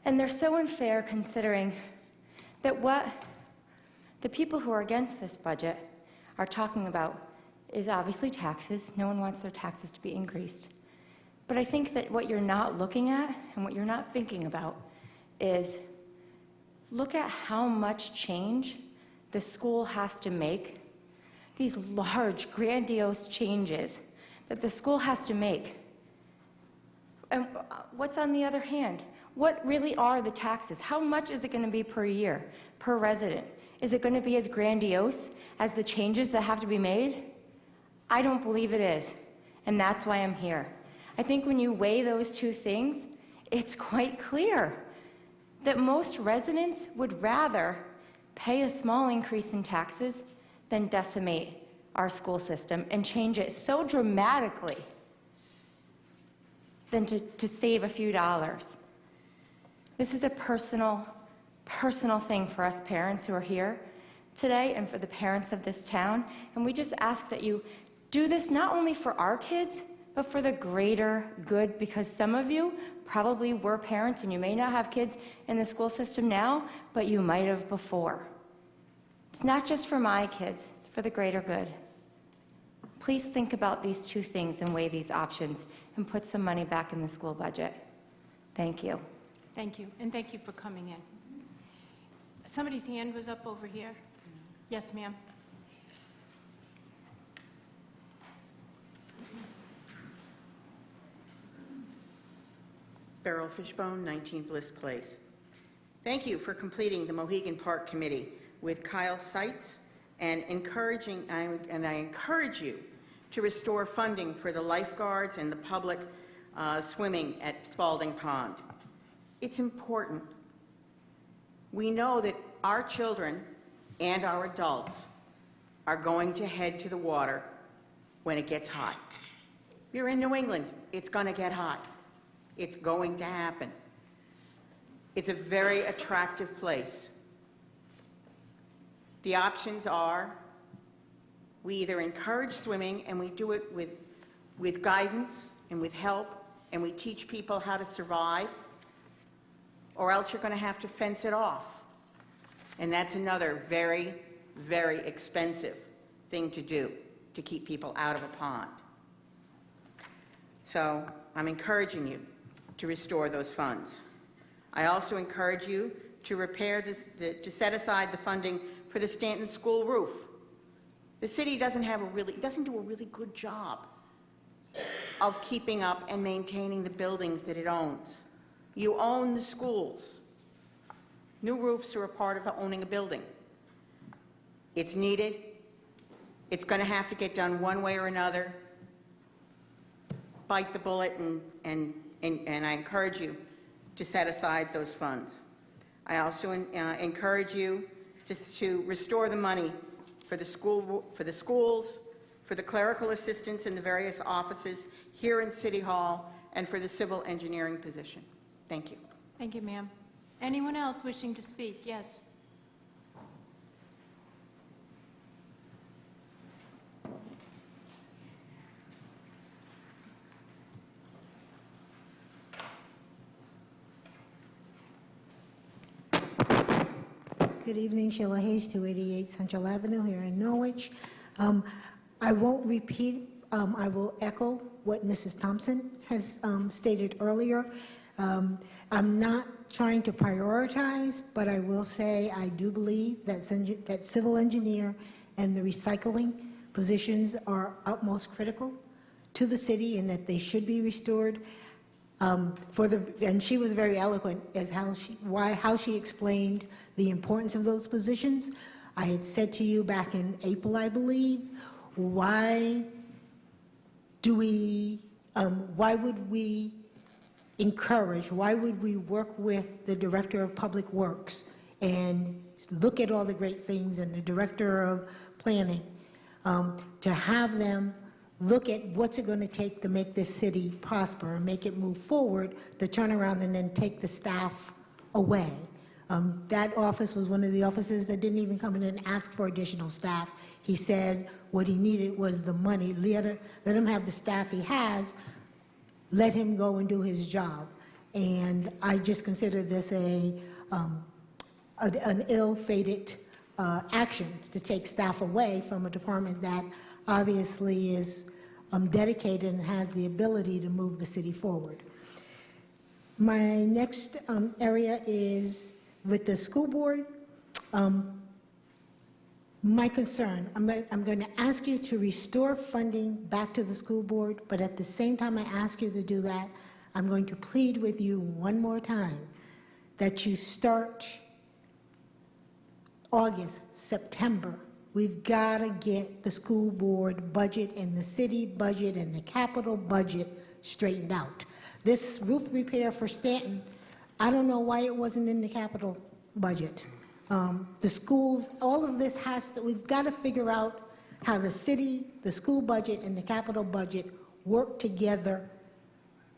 And they're so unfair considering that what the people who are against this budget are talking about is obviously taxes. No one wants their taxes to be increased. But I think that what you're not looking at and what you're not thinking about is look at how much change the school has to make, these large, grandiose changes that the school has to make. And what's on the other hand? What really are the taxes? How much is it going to be per year, per resident? Is it going to be as grandiose as the changes that have to be made? I don't believe it is, and that's why I'm here. I think when you weigh those two things, it's quite clear that most residents would rather pay a small increase in taxes than decimate our school system and change it so dramatically than to save a few dollars. This is a personal thing for us parents who are here today and for the parents of this town. And we just ask that you do this not only for our kids, but for the greater good, because some of you probably were parents and you may not have kids in the school system now, but you might have before. It's not just for my kids, it's for the greater good. Please think about these two things and weigh these options and put some money back in the school budget. Thank you. Thank you, and thank you for coming in. Somebody's hand was up over here. Yes, ma'am. Beryl Fishbone, 19 Bliss Place. Thank you for completing the Mohegan Park Committee with Kyle Seitz and I encourage you to restore funding for the lifeguards and the public swimming at Spalding Pond. It's important. We know that our children and our adults are going to head to the water when it gets hot. You're in New England, it's going to get hot. It's going to happen. It's a very attractive place. The options are we either encourage swimming and we do it with guidance and with help and we teach people how to survive, or else you're going to have to fence it off. And that's another very, very expensive thing to do to keep people out of a pond. So I'm encouraging you to restore those funds. I also encourage you to to set aside the funding for the Stanton School roof. The city doesn't do a really good job of keeping up and maintaining the buildings that it owns. You own the schools. New roofs are a part of owning a building. It's needed. It's going to have to get done one way or another. Bite the bullet, and I encourage you to set aside those funds. I also encourage you to restore the money for the schools, for the clerical assistants in the various offices here in City Hall, and for the civil engineering position. Thank you. Thank you, ma'am. Anyone else wishing to speak? Yes. Good evening, Sheila Hayes, 288 Central Avenue here in Norwich. I won't repeat, I will echo what Mrs. Thompson has stated earlier. I'm not trying to prioritize, but I will say I do believe that civil engineer and the recycling positions are utmost critical to the city and that they should be restored. And she was very eloquent as how she explained the importance of those positions. I had said to you back in April, I believe, why would we encourage, why would we work with the Director of Public Works and look at all the great things and the Director of Planning to have them look at what's it going to take to make this city prosper and make it move forward, to turn around and then take the staff away. That office was one of the offices that didn't even come in and ask for additional staff. He said what he needed was the money. Let him have the staff he has. Let him go and do his job. And I just consider this an ill-fated action to take staff away from a department that obviously is dedicated and has the ability to move the city forward. My next area is with the school board. My concern, I'm going to ask you to restore funding back to the school board, but at the same time I ask you to do that, I'm going to plead with you one more time that you start August, September. We've got to get the school board budget and the city budget and the capital budget straightened out. This roof repair for Stanton, I don't know why it wasn't in the capital budget. The schools, all of this we've got to figure out how the city, the school budget, and the capital budget work together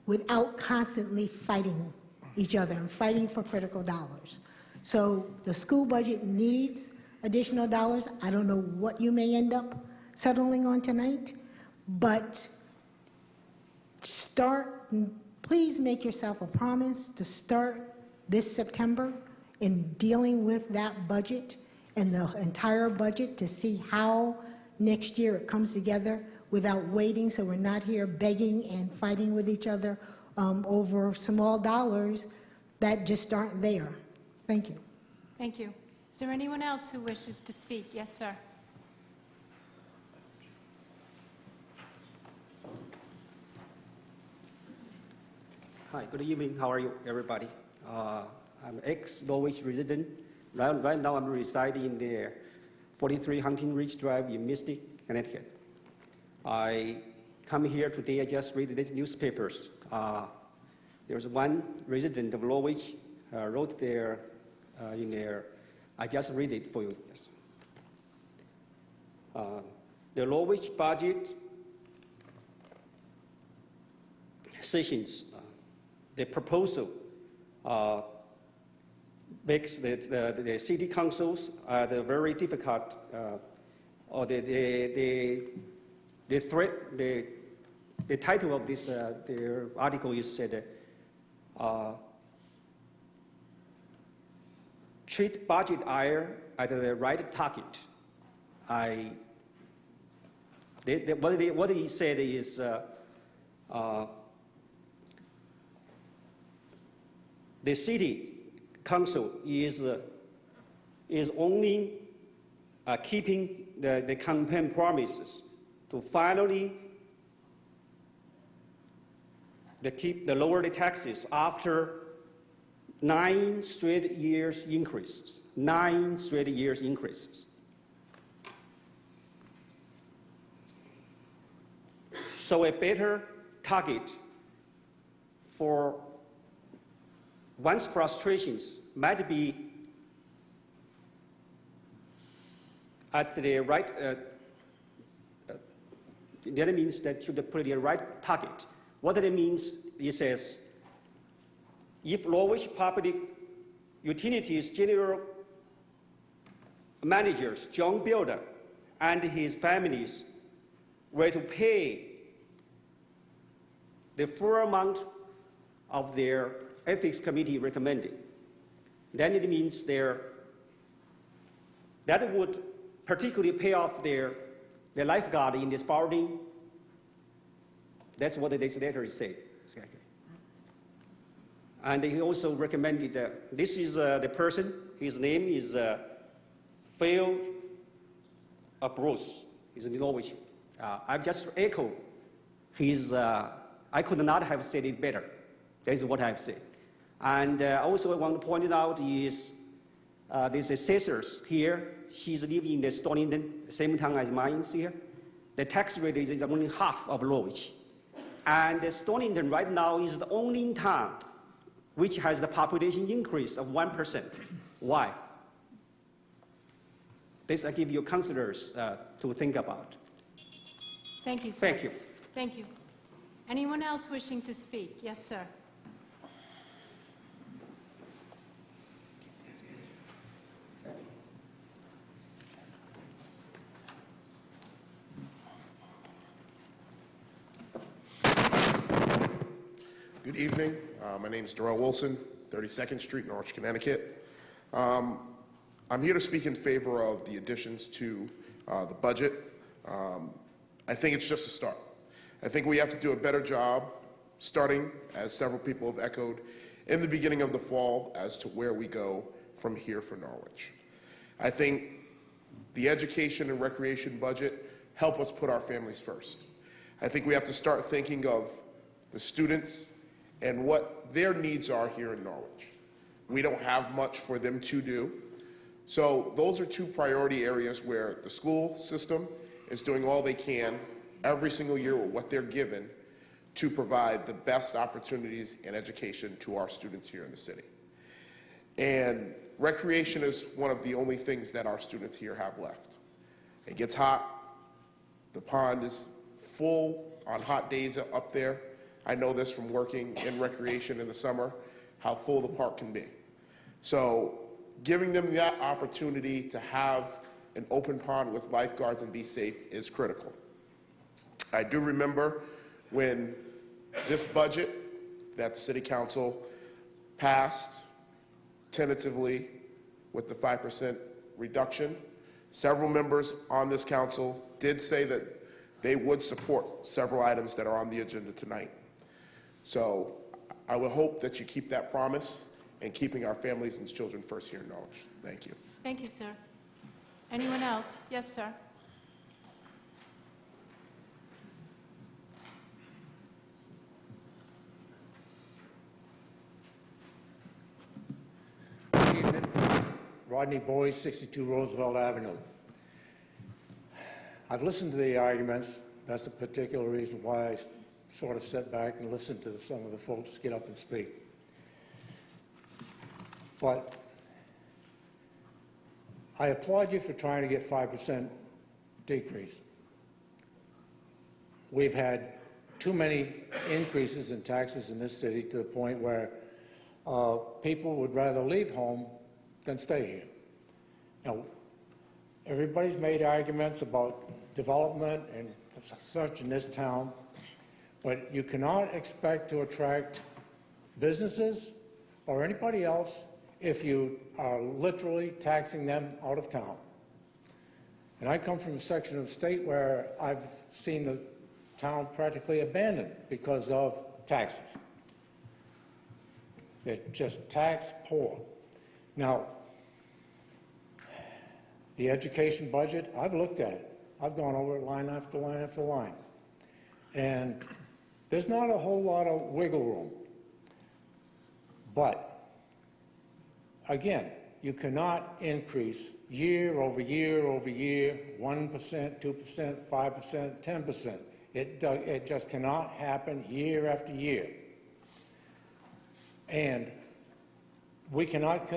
without constantly fighting each other and fighting for critical dollars. So the school budget needs additional dollars. I don't know what you may end up settling on tonight, but please make yourself a promise to start this September in dealing with that budget and the entire budget to see how next year it comes together without waiting, so we're not here begging and fighting with each other over small dollars that just aren't there. Thank you. Thank you. Is there anyone else who wishes to speak? Yes, sir. Hi, good evening. How are you, everybody? I'm ex-Norwich resident. Right now, I'm residing in the 43 Hunting Ridge Drive in Mystic, Connecticut. I come here today. I just read these newspapers. There's one resident of Norwich wrote there in there. I just read it for you. Yes. The Norwich budget sessions. The proposal makes the city councils very difficult, or the title of this the article is said, treat budget ire at the right target. What he said is the city council is only keeping the campaign promises to finally lower the taxes after 9 straight years increases. 9 straight years increases. So a better target for one's frustrations might be at the right, that means that should put the right target. What it means, it says, if Norwich Public Utilities General Managers John Builder and his families were to pay the full amount of their ethics committee recommended, then it means that would particularly pay off the lifeguard in this building. That's what this letter said. And he also recommended this is the person, his name is Phil Bruce. He's in Norwich. I just echo his, I could not have said it better. That is what I've said. And also I want to point it out is these assessors here, she's living in the Stonington, same town as mine here. The tax rate is only half of Norwich. And the Stonington right now is the only town which has the population increase of 1%. Why? This I give you counselors to think about. Thank you, sir. Thank you. Thank you. Anyone else wishing to speak? Yes, sir. Good evening. My name is Darrell Wilson, 32nd Street, Norwich, Connecticut. I'm here to speak in favor of the additions to the budget. I think it's just a start. I think we have to do a better job starting, as several people have echoed, in the beginning of the fall as to where we go from here for Norwich. I think the education and recreation budget help us put our families first. I think we have to start thinking of the students and what their needs are here in Norwich. We don't have much for them to do. So those are two priority areas where the school system is doing all they can every single year with what they're given to provide the best opportunities and education to our students here in the city. And recreation is one of the only things that our students here have left. It gets hot. The pond is full on hot days up there. I know this from working in recreation in the summer, how full the park can be. So giving them that opportunity to have an open pond with lifeguards and be safe is critical. I do remember when this budget that the City Council passed tentatively with the 5% reduction, several members on this council did say that they would support several items that are on the agenda tonight. So I would hope that you keep that promise and keeping our families and children first here in Norwich. Thank you. Thank you, sir. Anyone else? Yes, sir. Good evening. Rodney Boyce, 62 Roosevelt Avenue. I've listened to the arguments. That's a particular reason why I sort of sat back and listened to some of the folks get up and speak. But I applaud you for trying to get 5% decrease. We've had too many increases in taxes in this city to the point where people would rather leave home than stay here. Now, everybody's made arguments about development and such in this town, but you cannot expect to attract businesses or anybody else if you are literally taxing them out of town. And I come from a section of the state where I've seen the town practically abandoned because of taxes. They're just tax poor. Now, the education budget, I've looked at it. I've gone over it line after line after line. And there's not a whole lot of wiggle room. But, again, you cannot increase year over year over year, 1%, 2%, 5%, 10%. It just cannot happen year after year. And we cannot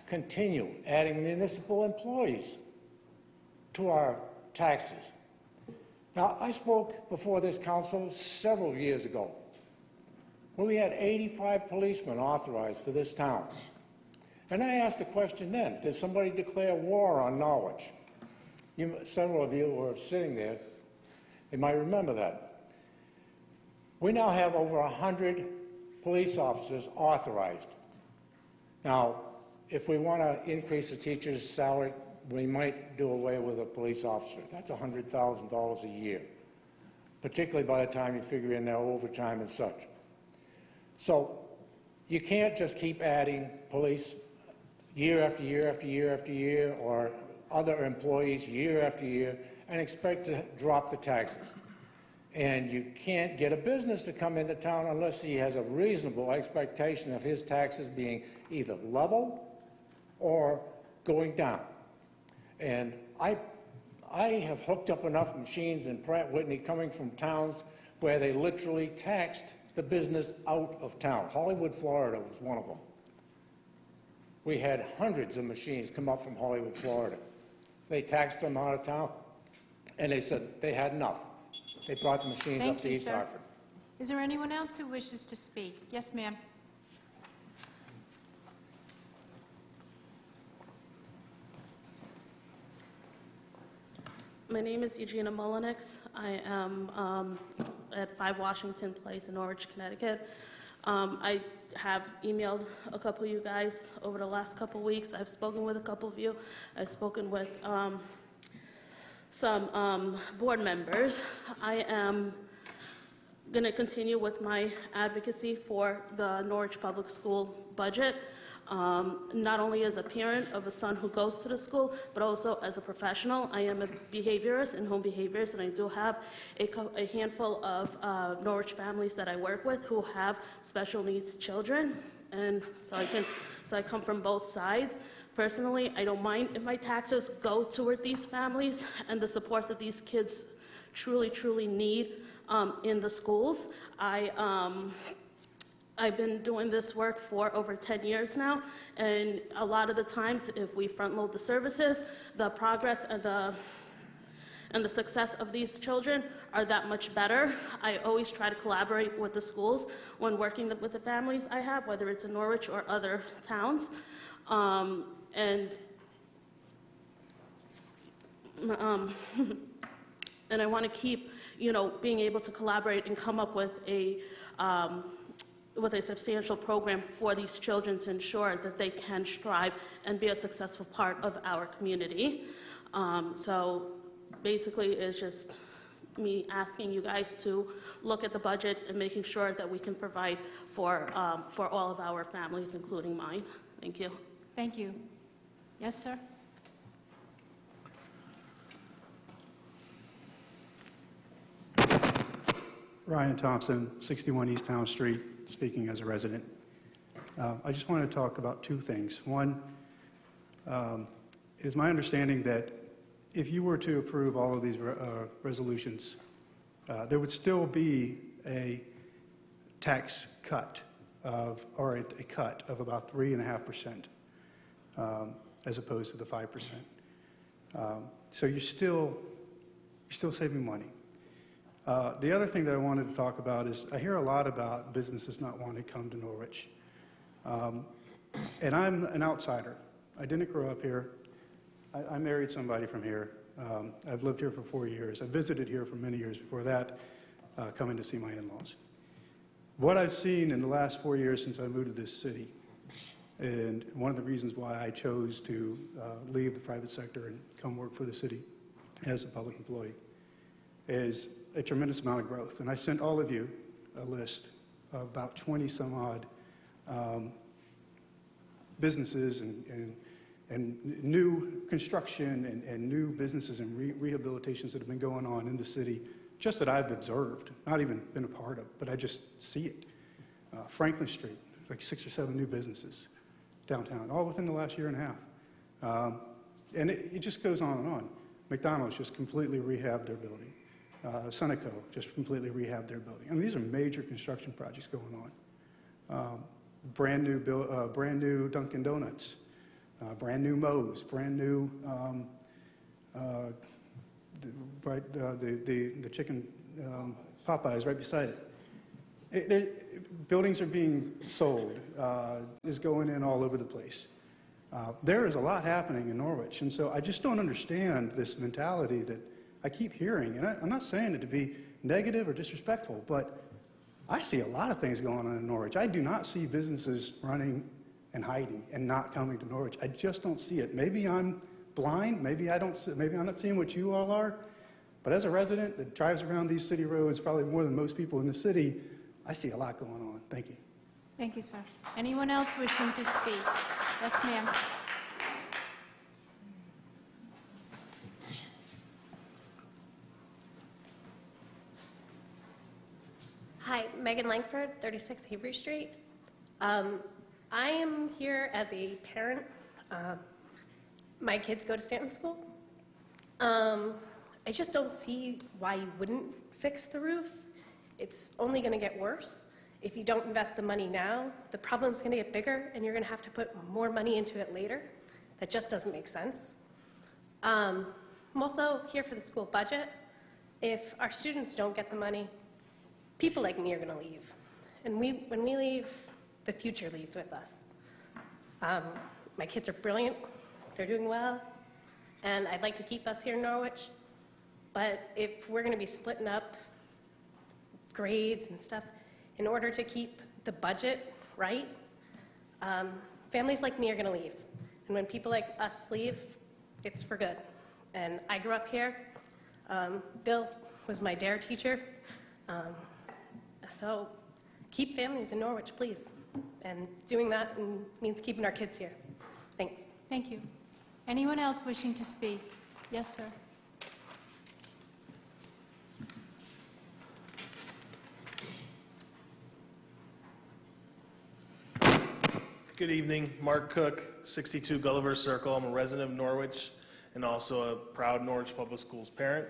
continue adding municipal employees to our taxes. Now, I spoke before this council several years ago when we had 85 policemen authorized for this town. And I asked the question then, did somebody declare war on Norwich? Several of you were sitting there. You might remember that. We now have over 100 police officers authorized. Now, if we want to increase the teacher's salary, we might do away with a police officer. That's $100,000 a year, particularly by the time you figure in their overtime and such. So you can't just keep adding police year after year after year after year, or other employees year after year, and expect to drop the taxes. And you can't get a business to come into town unless he has a reasonable expectation of his taxes being either level or going down. And I have hooked up enough machines in Pratt Whitney coming from towns where they literally taxed the business out of town. Hollywood, Florida was one of them. We had hundreds of machines come up from Hollywood, Florida. They taxed them out of town, and they said they had enough. They brought the machines up Thank to you, East sir. Hartford. Is there anyone else who wishes to speak? Yes, ma'am. My name is Eugenia Mullenix. I am at 5 Washington Place in Norwich, Connecticut. I have emailed a couple of you guys over the last couple of weeks. I've spoken with a couple of you. I've spoken with some board members. I am going to continue with my advocacy for the Norwich Public School budget. Not only as a parent of a son who goes to the school, but also as a professional. I am a behaviorist in home behaviors, and I do have a handful of Norwich families that I work with who have special needs children, and so I come from both sides. Personally, I don't mind if my taxes go toward these families and the supports that these kids truly, truly need in the schools. I've been doing this work for over 10 years now, and a lot of the times, if we front load the services, the progress and the success of these children are that much better. I always try to collaborate with the schools when working with the families I have, whether it's in Norwich or other towns. And I want to keep, being able to collaborate and come up with a substantial program for these children to ensure that they can strive and be a successful part of our community. So basically, it's just me asking you guys to look at the budget and making sure that we can provide for all of our families, including mine. Thank you. Thank you. Yes, sir? Ryan Thompson, 61 East Town Street, speaking as a resident. I just wanted to talk about two things. One, it is my understanding that if you were to approve all of these resolutions, there would still be a tax cut or a cut of about 3.5%, as opposed to the 5%. So you're still saving money. The other thing that I wanted to talk about is I hear a lot about businesses not wanting to come to Norwich. And I'm an outsider. I didn't grow up here. I married somebody from here. I've lived here for 4 years. I visited here for many years before that, coming to see my in-laws. What I've seen in the last 4 years since I moved to this city, and one of the reasons why I chose to leave the private sector and come work for the city as a public employee, is a tremendous amount of growth. And I sent all of you a list of about 20 some odd businesses and new construction and new businesses and rehabilitations that have been going on in the city, just that I've observed, not even been a part of, but I just see it. Franklin Street, like 6 or 7 new businesses downtown, all within the last year and a half. And it just goes on and on. McDonald's just completely rehabbed their building. Sunoco just completely rehabbed their building. I mean, these are major construction projects going on. Brand new Dunkin' Donuts, brand new Moe's, brand new the chicken Popeyes right beside it. Buildings are being sold, is going in all over the place. There is a lot happening in Norwich, and so I just don't understand this mentality that I keep hearing, and I'm not saying it to be negative or disrespectful, but I see a lot of things going on in Norwich. I do not see businesses running and hiding and not coming to Norwich. I just don't see it. Maybe I'm blind. Maybe I'm not seeing what you all are. But as a resident that drives around these city roads, probably more than most people in the city, I see a lot going on. Thank you. Thank you, sir. Anyone else wishing to speak? Yes, ma'am. Hi, Megan Langford, 36 Hebrew Street. I am here as a parent. My kids go to Stanton School. I just don't see why you wouldn't fix the roof. It's only going to get worse. If you don't invest the money now, the problem's going to get bigger, and you're going to have to put more money into it later. That just doesn't make sense. I'm also here for the school budget. if our students don't get the money, people like me are going to leave. And when we leave, the future leaves with us. My kids are brilliant. They're doing well. And I'd like to keep us here in Norwich. But if we're going to be splitting up grades and stuff, in order to keep the budget right, families like me are going to leave. And when people like us leave, it's for good. And I grew up here. Bill was my DARE teacher. So keep families in Norwich, please. And doing that means keeping our kids here. Thanks. Thank you. Anyone else wishing to speak? Yes, sir. Good evening, Mark Cook, 62 Gulliver Circle. I'm a resident of Norwich and also a proud Norwich Public Schools parent.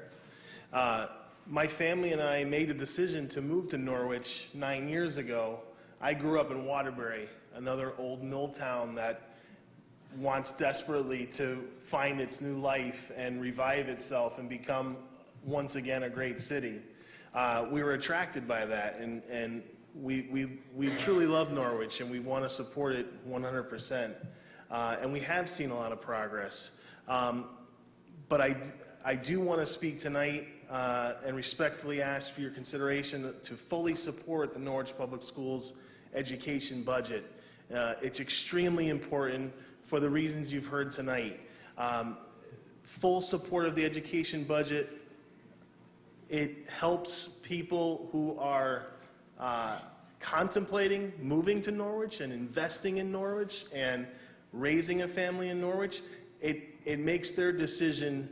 My family and I made the decision to move to Norwich 9 years ago. I grew up in Waterbury, another old mill town that wants desperately to find its new life and revive itself and become once again a great city. We were attracted by that, and we truly love Norwich, and we want to support it 100%. And we have seen a lot of progress. But I do want to speak tonight and respectfully ask for your consideration to fully support the Norwich Public Schools education budget. It's extremely important for the reasons you've heard tonight. Full support of the education budget. It helps people who are contemplating moving to Norwich and investing in Norwich and raising a family in Norwich. It makes their decision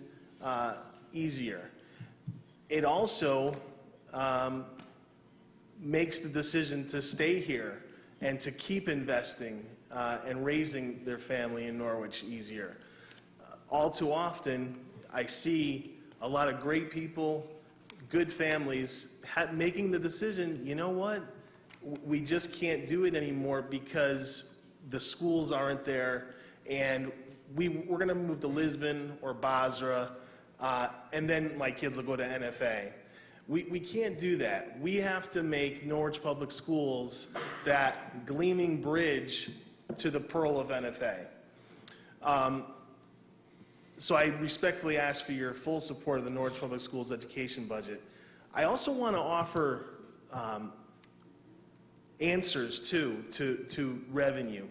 easier. It also makes the decision to stay here and to keep investing and raising their family in Norwich easier. All too often, I see a lot of great people, good families, making the decision, you know what, we just can't do it anymore because the schools aren't there, and we're going to move to Lisbon or Basra, and then my kids will go to NFA. We can't do that. We have to make Norwich Public Schools that gleaming bridge to the pearl of NFA. So I respectfully ask for your full support of the Norwich Public Schools education budget. I also want to offer answers to revenue.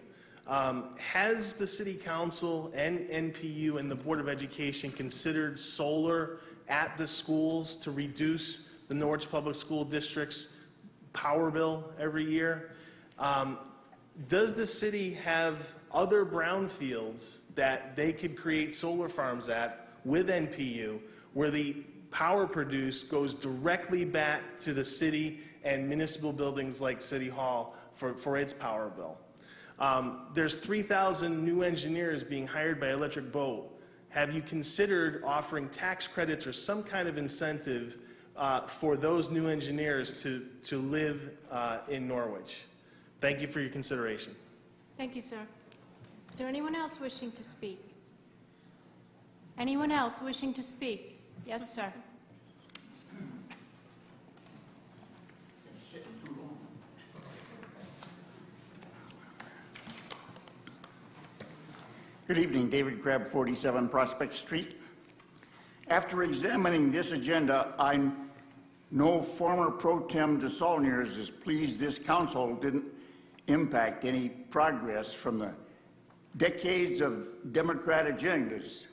Has the City Council and NPU and the Board of Education considered solar at the schools to reduce the Norwich Public School District's power bill every year? Does the city have other brownfields that they could create solar farms at with NPU where the power produced goes directly back to the city and municipal buildings like City Hall for its power bill? There's 3,000 new engineers being hired by Electric Boat. Have you considered offering tax credits or some kind of incentive for those new engineers to live in Norwich? Thank you for your consideration. Thank you, sir. Is there anyone else wishing to speak? Anyone else wishing to speak? Yes, sir. Good evening, David Crabb, 47 Prospect Street. After examining this agenda, I know former Pro Tem DeSaulniers is pleased this council didn't impact any progress from the decades of Democrat agendas.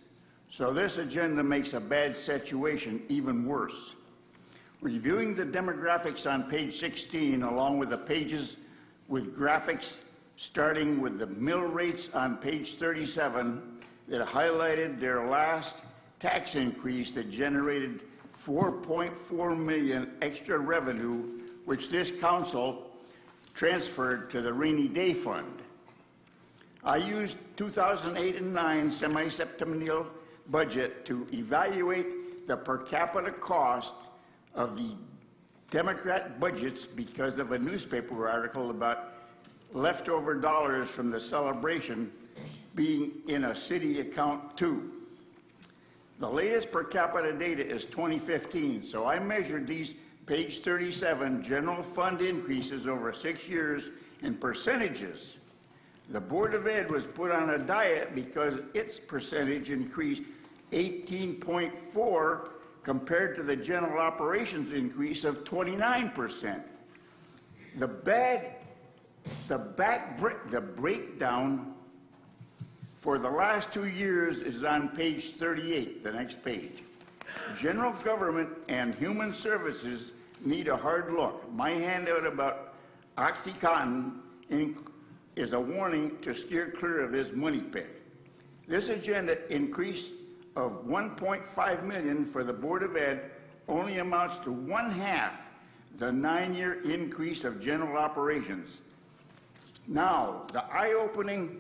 So this agenda makes a bad situation even worse. Reviewing the demographics on page 16, along with the pages with graphics starting with the mill rates on page 37 that highlighted their last tax increase that generated $4.4 million extra revenue, which this council transferred to the rainy day fund. I used 2008 and 9 semi-septennial budget to evaluate the per capita cost of the Democrat budgets because of a newspaper article about leftover dollars from the celebration being in a city account too. The latest per capita data is 2015, so I measured these page 37 general fund increases over 6 years in percentages. The Board of Ed was put on a diet because its percentage increased 18.4 compared to the general operations increase of 29%. The breakdown for the last 2 years is on page 38, the next page. General government and human services need a hard look. My handout about OxyContin is a warning to steer clear of this money pit. This agenda increase of $1.5 million for the Board of Ed only amounts to 1/2 the 9-year increase of general operations. Now, the eye-opening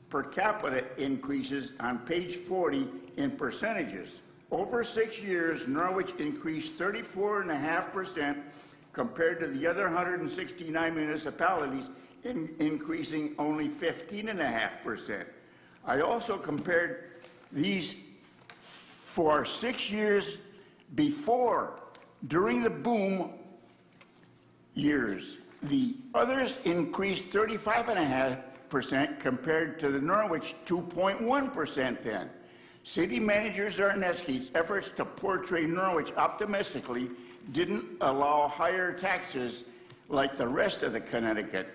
per capita increases on page 40 in percentages. Over 6 years, Norwich increased 34.5% compared to the other 169 municipalities increasing only 15.5%. I also compared these for 6 years before, during the boom years. The others increased 35.5% compared to the Norwich 2.1% then. City manager Zarneski's efforts to portray Norwich optimistically didn't allow higher taxes like the rest of the Connecticut.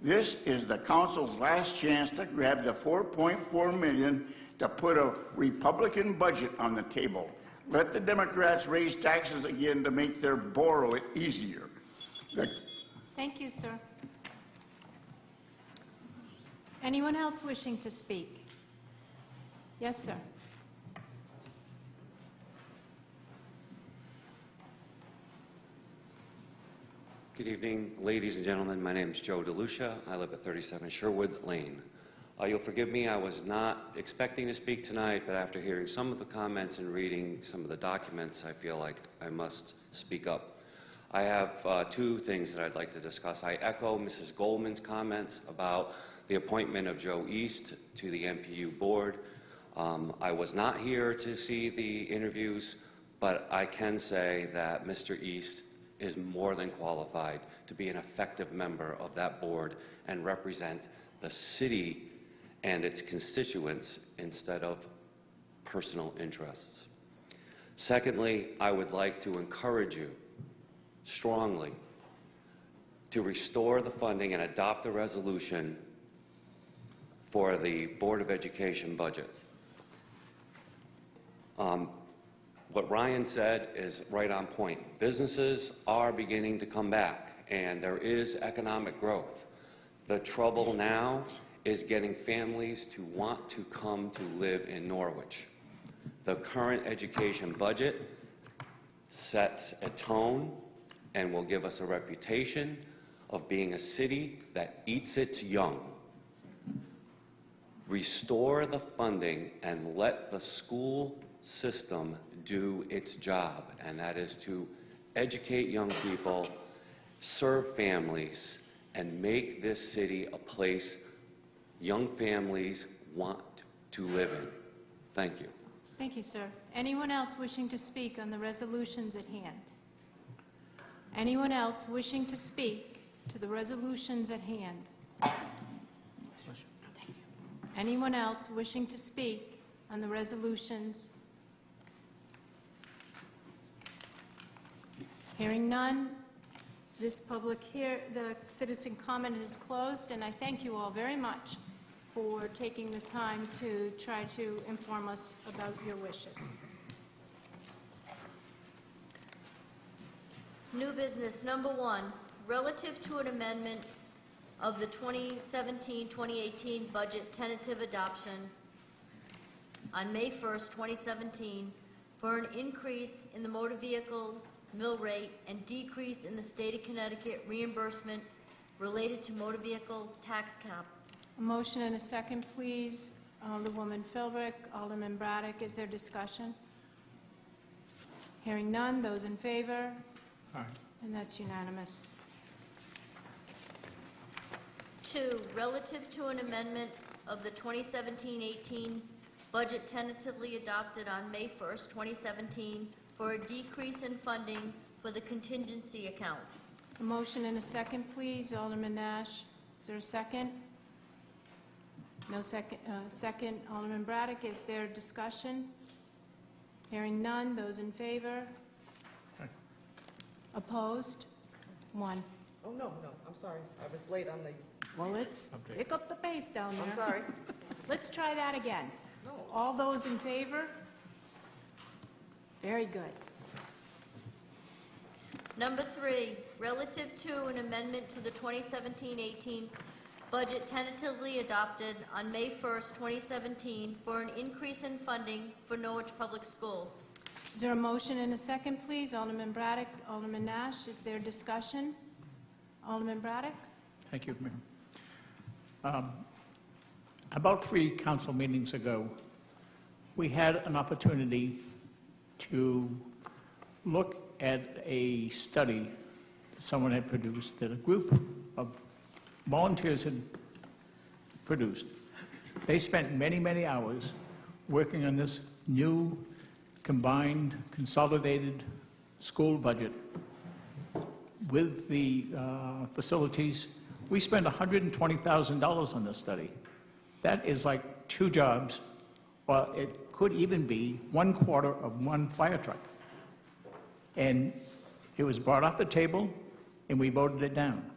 This is the council's last chance to grab the $4.4 million to put a Republican budget on the table. Let the Democrats raise taxes again to make their borrow it easier. Thank you, sir. Anyone else wishing to speak? Yes, sir. Good evening, ladies and gentlemen. My name is Joe DeLucia. I live at 37 Sherwood Lane. You'll forgive me, I was not expecting to speak tonight, but after hearing some of the comments and reading some of the documents, I feel like I must speak up. I have 2 things that I'd like to discuss. I echo Mrs. Goldman's comments about the appointment of Joe East to the MPU board. I was not here to see the interviews, but I can say that Mr. East is more than qualified to be an effective member of that board and represent the city and its constituents instead of personal interests. Secondly, I would like to encourage you strongly to restore the funding and adopt a resolution for the Board of Education budget. What Ryan said is right on point. Businesses are beginning to come back, and there is economic growth. The trouble now is getting families to want to come to live in Norwich. The current education budget sets a tone and will give us a reputation of being a city that eats its young. Restore the funding and let the school system do its job, and that is to educate young people, serve families, and make this city a place young families want to live in. Thank you. Thank you, sir. Anyone else wishing to speak on the resolutions at hand? Anyone else wishing to speak to the resolutions at hand? Anyone else wishing to speak on the resolutions? Hearing none, the citizen comment is closed, and I thank you all very much for taking the time to try to inform us about your wishes. New business number 1, relative to an amendment of the 2017-2018 budget tentative adoption on May 1st, 2017, for an increase in the motor vehicle mill rate and decrease in the state of Connecticut reimbursement related to motor vehicle tax cap. A motion and a second, please. Alderwoman Philbrick, Alderman Braddock, is there discussion? Hearing none, those in favor? Aye. And that's unanimous. 2, relative to an amendment of the 2017-18 budget tentatively adopted on May 1st, 2017, for a decrease in funding for the contingency account. A motion and a second, please. Alderman Nash. Is there a second? No second. Second, Alderman Braddock. Is there discussion? Hearing none. Those in favor? Opposed? One. Oh, no, I'm sorry. I was late on the... Well, let's pick up the pace down there. I'm sorry. Let's try that again. No. All those in favor? Very good. Number 3, relative to an amendment to the 2017-18 budget tentatively adopted on May 1st, 2017, for an increase in funding for Norwich Public Schools. Is there a motion and a second, please? Alderman Braddock, Alderman Nash. Is there discussion? Alderman Braddock? Thank you, Mayor. About 3 council meetings ago, we had an opportunity to look at a study that someone had produced, that a group of volunteers had produced. They spent many, many hours working on this new combined, consolidated school budget with the facilities. We spent $120,000 on this study. That is like 2 jobs, or it could even be 1/4 of 1 fire truck. And it was brought off the table, and we voted it down.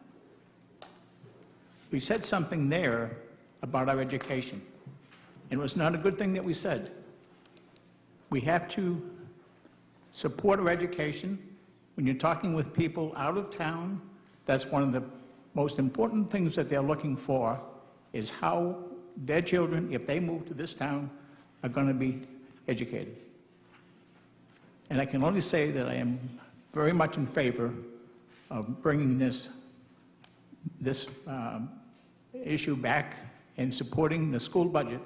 We said something there about our education, and it was not a good thing that we said. We have to support our education. When you're talking with people out of town, that's one of the most important things that they're looking for, is how their children, if they move to this town, are going to be educated. And I can only say that I am very much in favor of bringing this issue back and supporting the school budget,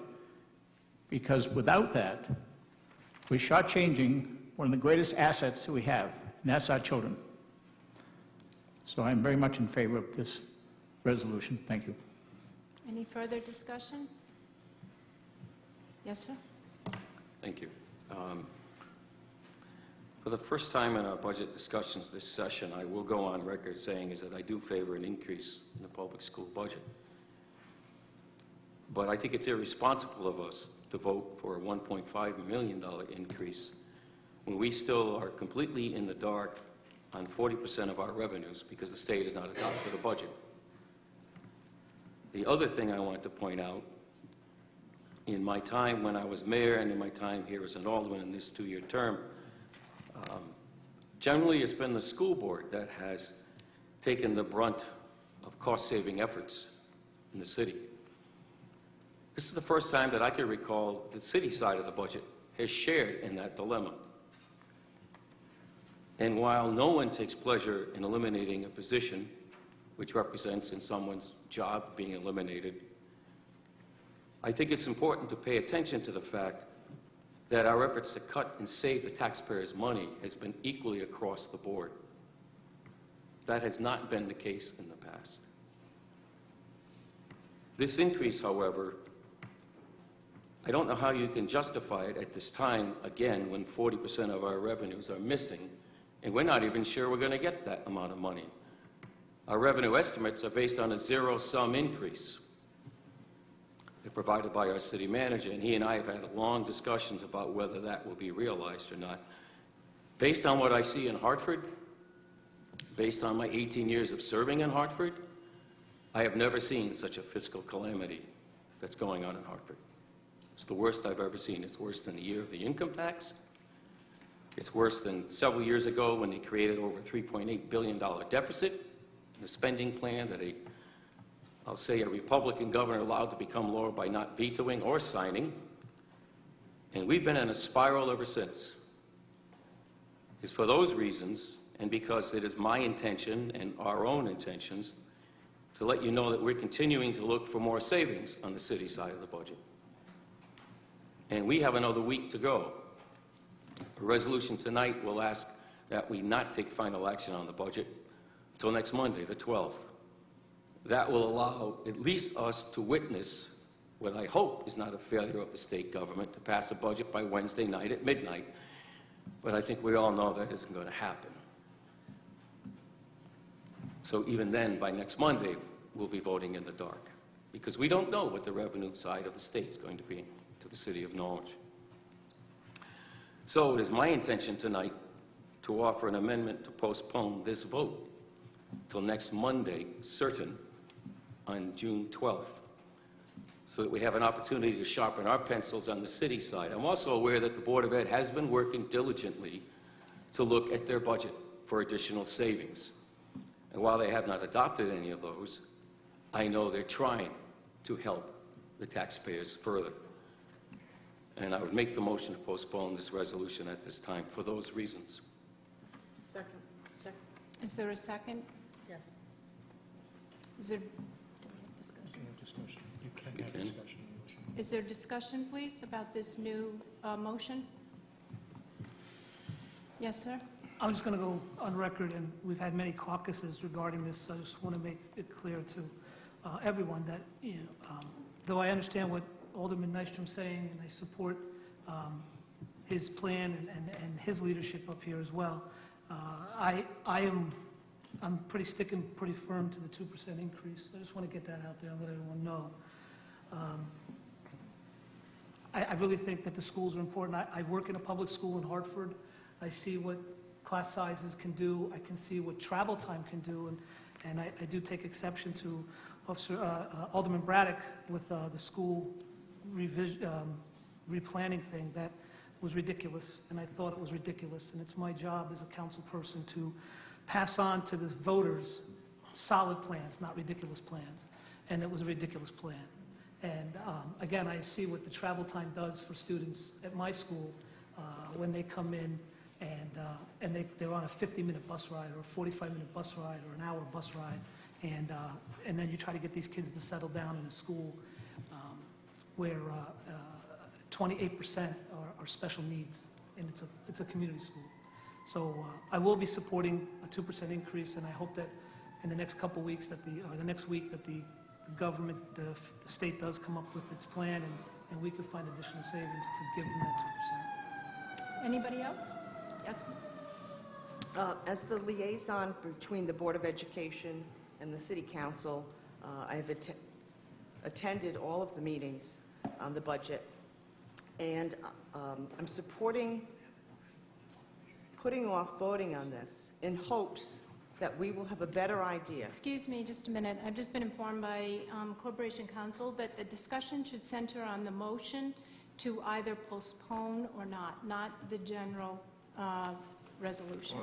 because without that, we're shortchanging one of the greatest assets that we have, and that's our children. So I'm very much in favor of this resolution. Thank you. Any further discussion? Yes, sir? Thank you. For the first time in our budget discussions this session, I will go on record saying is that I do favor an increase in the public school budget. But I think it's irresponsible of us to vote for a $1.5 million increase when we still are completely in the dark on 40% of our revenues because the state has not adopted a budget. The other thing I want to point out, in my time when I was mayor and in my time here as an alderman in this 2-year term, generally it's been the school board that has taken the brunt of cost-saving efforts in the city. This is the first time that I can recall the city side of the budget has shared in that dilemma. And while no one takes pleasure in eliminating a position which represents in someone's job being eliminated, I think it's important to pay attention to the fact that our efforts to cut and save the taxpayers' money has been equally across the board. That has not been the case in the past. This increase, however, I don't know how you can justify it at this time, again, when 40% of our revenues are missing, and we're not even sure we're going to get that amount of money. Our revenue estimates are based on a zero-sum increase. They're provided by our city manager, and he and I have had long discussions about whether that will be realized or not. Based on what I see in Hartford, based on my 18 years of serving in Hartford, I have never seen such a fiscal calamity that's going on in Hartford. It's the worst I've ever seen. It's worse than the year of the income tax. It's worse than several years ago when they created over $3.8 billion deficit in the spending plan that I'll say a Republican governor allowed to become law by not vetoing or signing. And we've been in a spiral ever since. It's for those reasons, and because it is my intention and our own intentions, to let you know that we're continuing to look for more savings on the city side of the budget. And we have another week to go. A resolution tonight will ask that we not take final action on the budget until next Monday, the 12th. That will allow at least us to witness what I hope is not a failure of the state government to pass a budget by Wednesday night at midnight, but I think we all know that isn't going to happen. So even then, by next Monday, we'll be voting in the dark, because we don't know what the revenue side of the state is going to be to the city of Norwich. So it is my intention tonight to offer an amendment to postpone this vote till next Monday, certain, on June 12th, so that we have an opportunity to sharpen our pencils on the city side. I'm also aware that the Board of Ed has been working diligently to look at their budget for additional savings. And while they have not adopted any of those, I know they're trying to help the taxpayers further. And I would make the motion to postpone this resolution at this time for those reasons. Second. Second. Is there a second? Yes. Is there, You can. is there discussion, please, about this new motion? Yes, sir? I'm just going to go on record, and we've had many caucuses regarding this, so I just want to make it clear to everyone that, though I understand what Alderman Nystrom's saying, and I support his plan and his leadership up here as well, I'm sticking pretty firm to the 2% increase. I just want to get that out there and let everyone know. I really think that the schools are important. I work in a public school in Hartford. I see what class sizes can do. I can see what travel time can do, and I do take exception to Alderman Braddock with the school replanning thing. That was ridiculous, and I thought it was ridiculous, and it's my job as a council person to pass on to the voters solid plans, not ridiculous plans, and it was a ridiculous plan. And again, I see what the travel time does for students at my school when they come in and they're on a 50-minute bus ride or a 45-minute bus ride or an hour bus ride, and then you try to get these kids to settle down in a school where 28% are special needs, and it's a community school. So I will be supporting a 2% increase, and I hope that in the next couple weeks or the next week that the government, the state does come up with its plan, and we can find additional savings to give them that 2%. Anybody else? Yes? As the liaison between the Board of Education and the City Council, I have attended all of the meetings on the budget, and I'm supporting putting off voting on this in hopes that we will have a better idea. Excuse me just a minute. I've just been informed by Corporation Counsel that the discussion should center on the motion to either postpone or not the general resolution.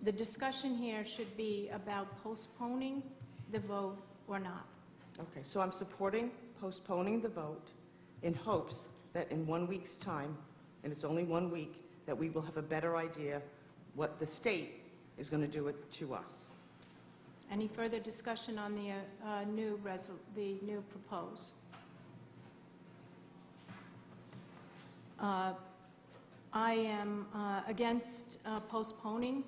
The discussion here should be about postponing the vote or not. Okay, so I'm supporting postponing the vote in hopes that in 1 week's time, and it's only 1 week, that we will have a better idea what the state is going to do it to us. Any further discussion on the new proposed? I am against postponing.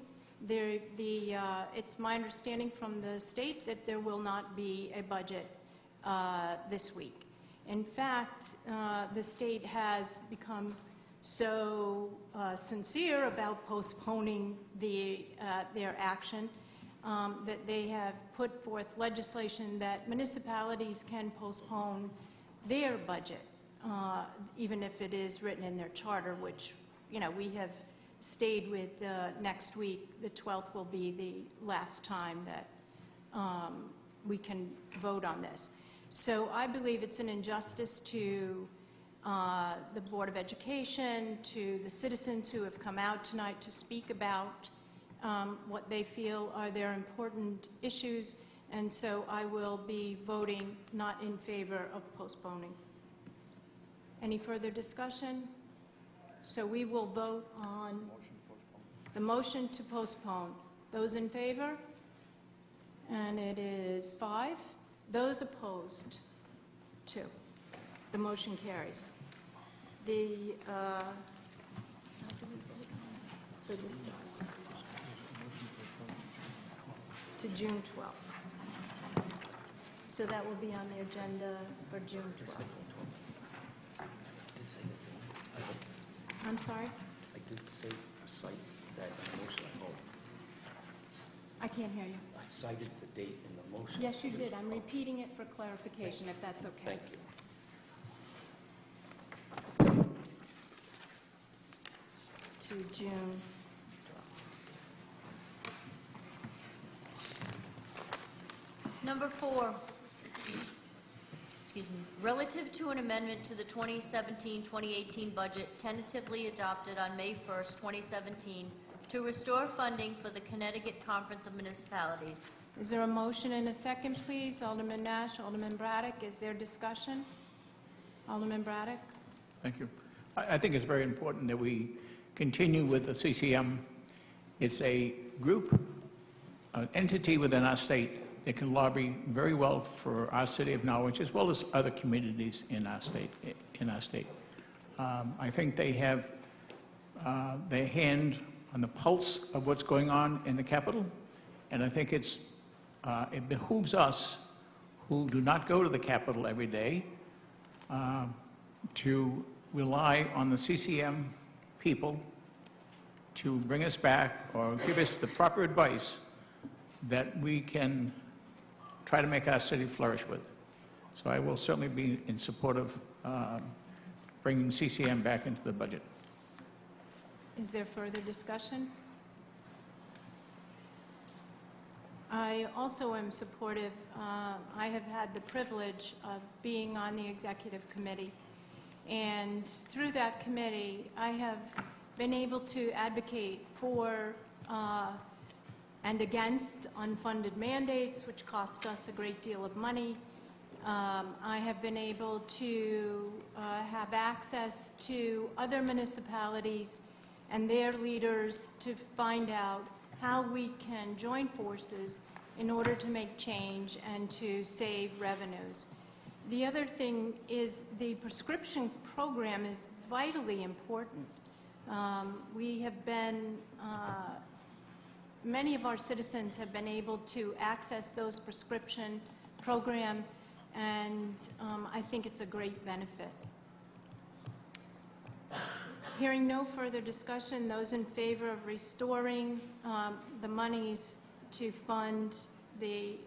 It's my understanding from the state that there will not be a budget this week. In fact, the state has become so sincere about postponing their action that they have put forth legislation that municipalities can postpone their budget, even if it is written in their charter, which, we have stayed with next week. The 12th will be the last time that we can vote on this. So I believe it's an injustice to the Board of Education, to the citizens who have come out tonight to speak about what they feel are their important issues, and so I will be voting not in favor of postponing. Any further discussion? So we will vote on the motion to postpone. Those in favor? And it is 5. Those opposed? 2. The motion carries. So this does. To June 12th. So So that will be on the agenda for June 12th. I'm sorry? I did say cite that in the motion at home. I can't hear you. I cited the date in the motion. Yes, you did. I'm repeating it for clarification, if that's okay. Thank you. To June. Number 4, excuse me, relative to an amendment to the 2017-2018 budget tentatively adopted on May 1st, 2017, to restore funding for the Connecticut Conference of Municipalities. Is there a motion and a second, please? Alderman Nash, Alderman Braddock, is there discussion? Alderman Braddock? Thank you. I think it's very important that we continue with the CCM. It's a group, an entity within our state that can lobby very well for our city of Norwich, as well as other communities in our state. I think they have their hand on the pulse of what's going on in the Capitol, and I think it behooves us who do not go to the Capitol every day to rely on the CCM people to bring us back or give us the proper advice that we can try to make our city flourish with. So I will certainly be in support of bringing CCM back into the budget. Is there further discussion? I also am supportive. I have had the privilege of being on the executive committee, and through that committee, I have been able to advocate for and against unfunded mandates, which cost us a great deal of money. I have been able to have access to other municipalities and their leaders to find out how we can join forces in order to make change and to save revenues. The other thing is the prescription program is vitally important. We have been, many of our citizens have been able to access those prescription program, and I think it's a great benefit. Hearing no further discussion, those in favor of restoring the monies to fund the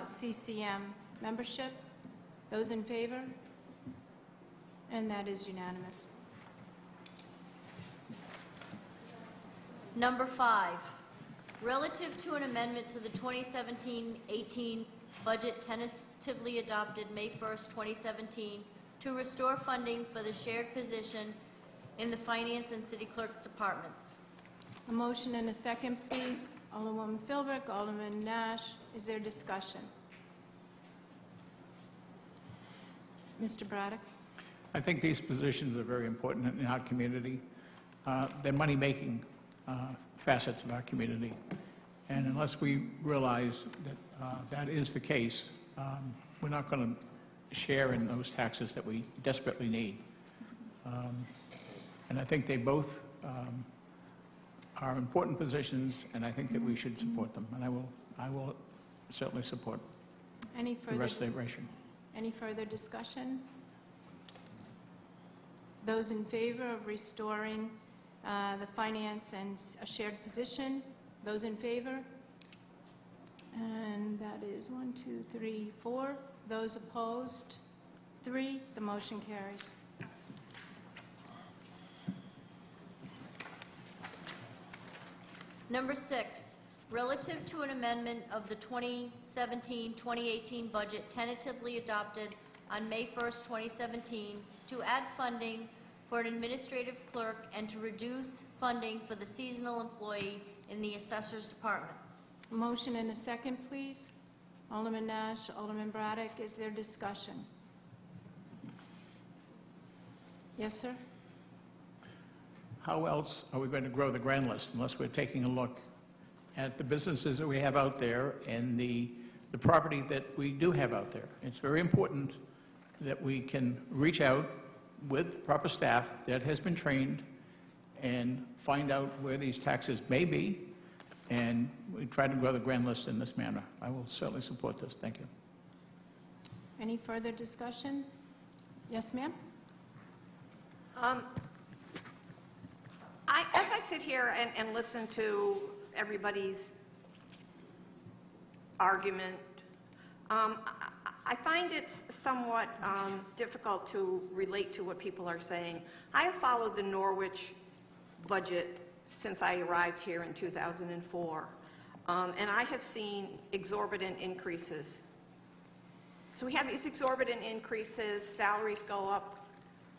CCM membership, those in favor? And that is unanimous. Number 5, relative to an amendment to the 2017-18 budget tentatively adopted May 1st, 2017, to restore funding for the shared position in the Finance and City Clerk's departments. A motion and a second, please. Alderwoman Philbrick, Alderman Nash, is there discussion? Mr. Braddock? I think these positions are very important in our community. They're money-making facets of our community. And unless we realize that that is the case, we're not going to share in those taxes that we desperately need. And I think they both are important positions, and I think that we should support them. And I will certainly support Any the further restoration. Any further discussion? Those in favor of restoring the finance and a shared position, those in favor? And that is 1, 2, 3, 4. Those opposed? 3. The motion carries. Number 6, relative to an amendment of the 2017-2018 budget tentatively adopted on May 1st, 2017, to add funding for an administrative clerk and to reduce funding for the seasonal employee in the Assessor's Department. A motion and a second, please. Alderman Nash, Alderman Braddock, is there discussion? Yes, sir? How else are we going to grow the grand list unless we're taking a look at the businesses that we have out there and the property that we do have out there? It's very important that we can reach out with proper staff that has been trained and find out where these taxes may be, and we try to grow the grand list in this manner. I will certainly support this. Thank you. Any further discussion? Yes, ma'am? As I sit here and listen to everybody's argument, I find it somewhat difficult to relate to what people are saying. I have followed the Norwich budget since I arrived here in 2004, and I have seen exorbitant increases. So we have these exorbitant increases, salaries go up,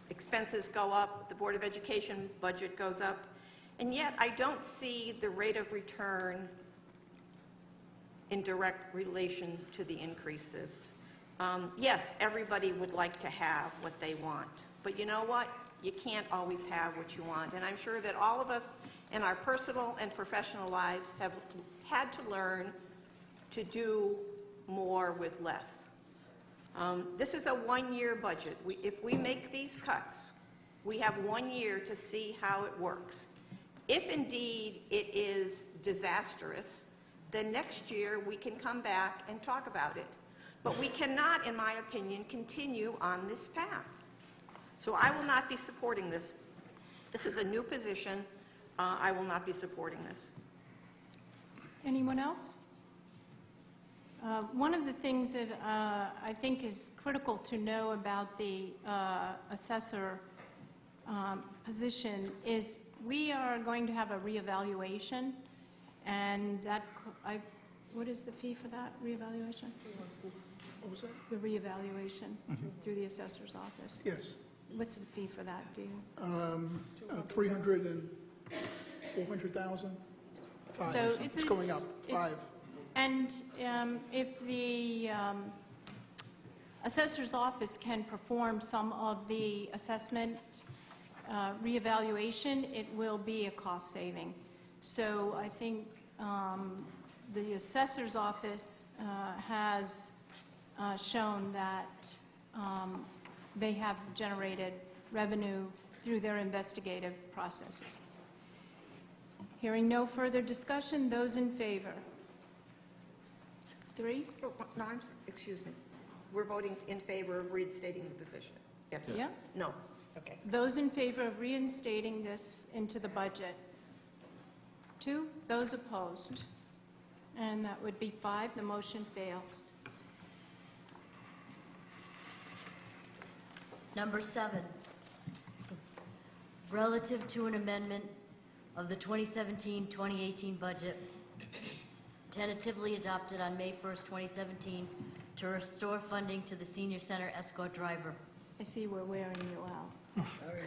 expenses go up, the Board of Education budget goes up, and yet I don't see the rate of return in direct relation to the increases. Yes, everybody would like to have what they want, but you know what? You can't always have what you want, and I'm sure that all of us in our personal and professional lives have had to learn to do more with less. This is a one-year budget. If we make these cuts, we have 1 year to see how it works. If indeed it is disastrous, then next year we can come back and talk about it. But we cannot, in my opinion, continue on this path. So I will not be supporting this. This is a new position. I will not be supporting this. Anyone else? One of the things that I think is critical to know about the assessor position is we are going to have a reevaluation, and that, what is the fee for that reevaluation? What was that? The reevaluation through the assessor's office. Yes. What's the fee for that, do you? 300 and 400,000. So It's going up, 5. And if the assessor's office can perform some of the assessment reevaluation, it will be a cost saving. So I think the assessor's office has shown that they have generated revenue through their investigative processes. Hearing no further discussion, those in favor? 3? No, excuse me. We're voting in favor of reinstating the position. Yes. Yeah? No. Okay. Those in favor of reinstating this into the budget? 2. Those opposed? And that would be 5. The motion fails. Number 7, relative to an amendment of the 2017-2018 budget tentatively adopted on May 1st, 2017, to restore funding to the senior center escort driver. I see we're wearing you out. Sorry.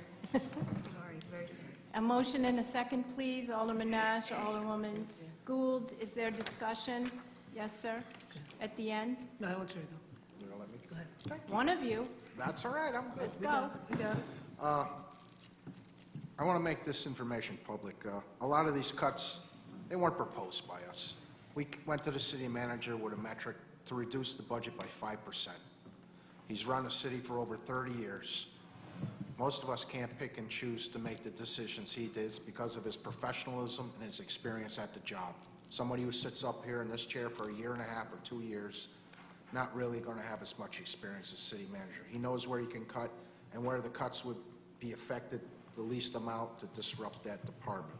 Sorry, very sorry. A motion and a second, please. Alderman Nash, Alderwoman Gould. Is there discussion? Yes, sir? At the end? No, I'll let you go. You're gonna let me? Go ahead. One of you. That's all right, I'm good. Let's go. We got it. I want to make this information public. A lot of these cuts, they weren't proposed by us. We went to the city manager with a metric to reduce the budget by 5%. He's run the city for over 30 years. Most of us can't pick and choose to make the decisions he does because of his professionalism and his experience at the job. Somebody who sits up here in this chair for a year and a half or 2 years, not really going to have as much experience as city manager. He knows where he can cut and where the cuts would be affected the least amount to disrupt that department.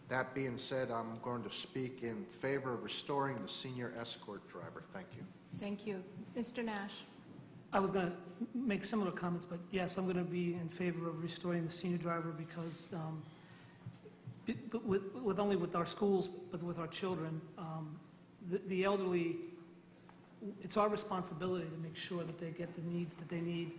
That being said, I'm going to speak in favor of restoring the senior escort driver. Thank you. Thank you. Mr. Nash. I was going to make similar comments, but yes, I'm going to be in favor of restoring the senior driver because, but with only with our schools, but with our children, the elderly, it's our responsibility to make sure that they get the needs that they need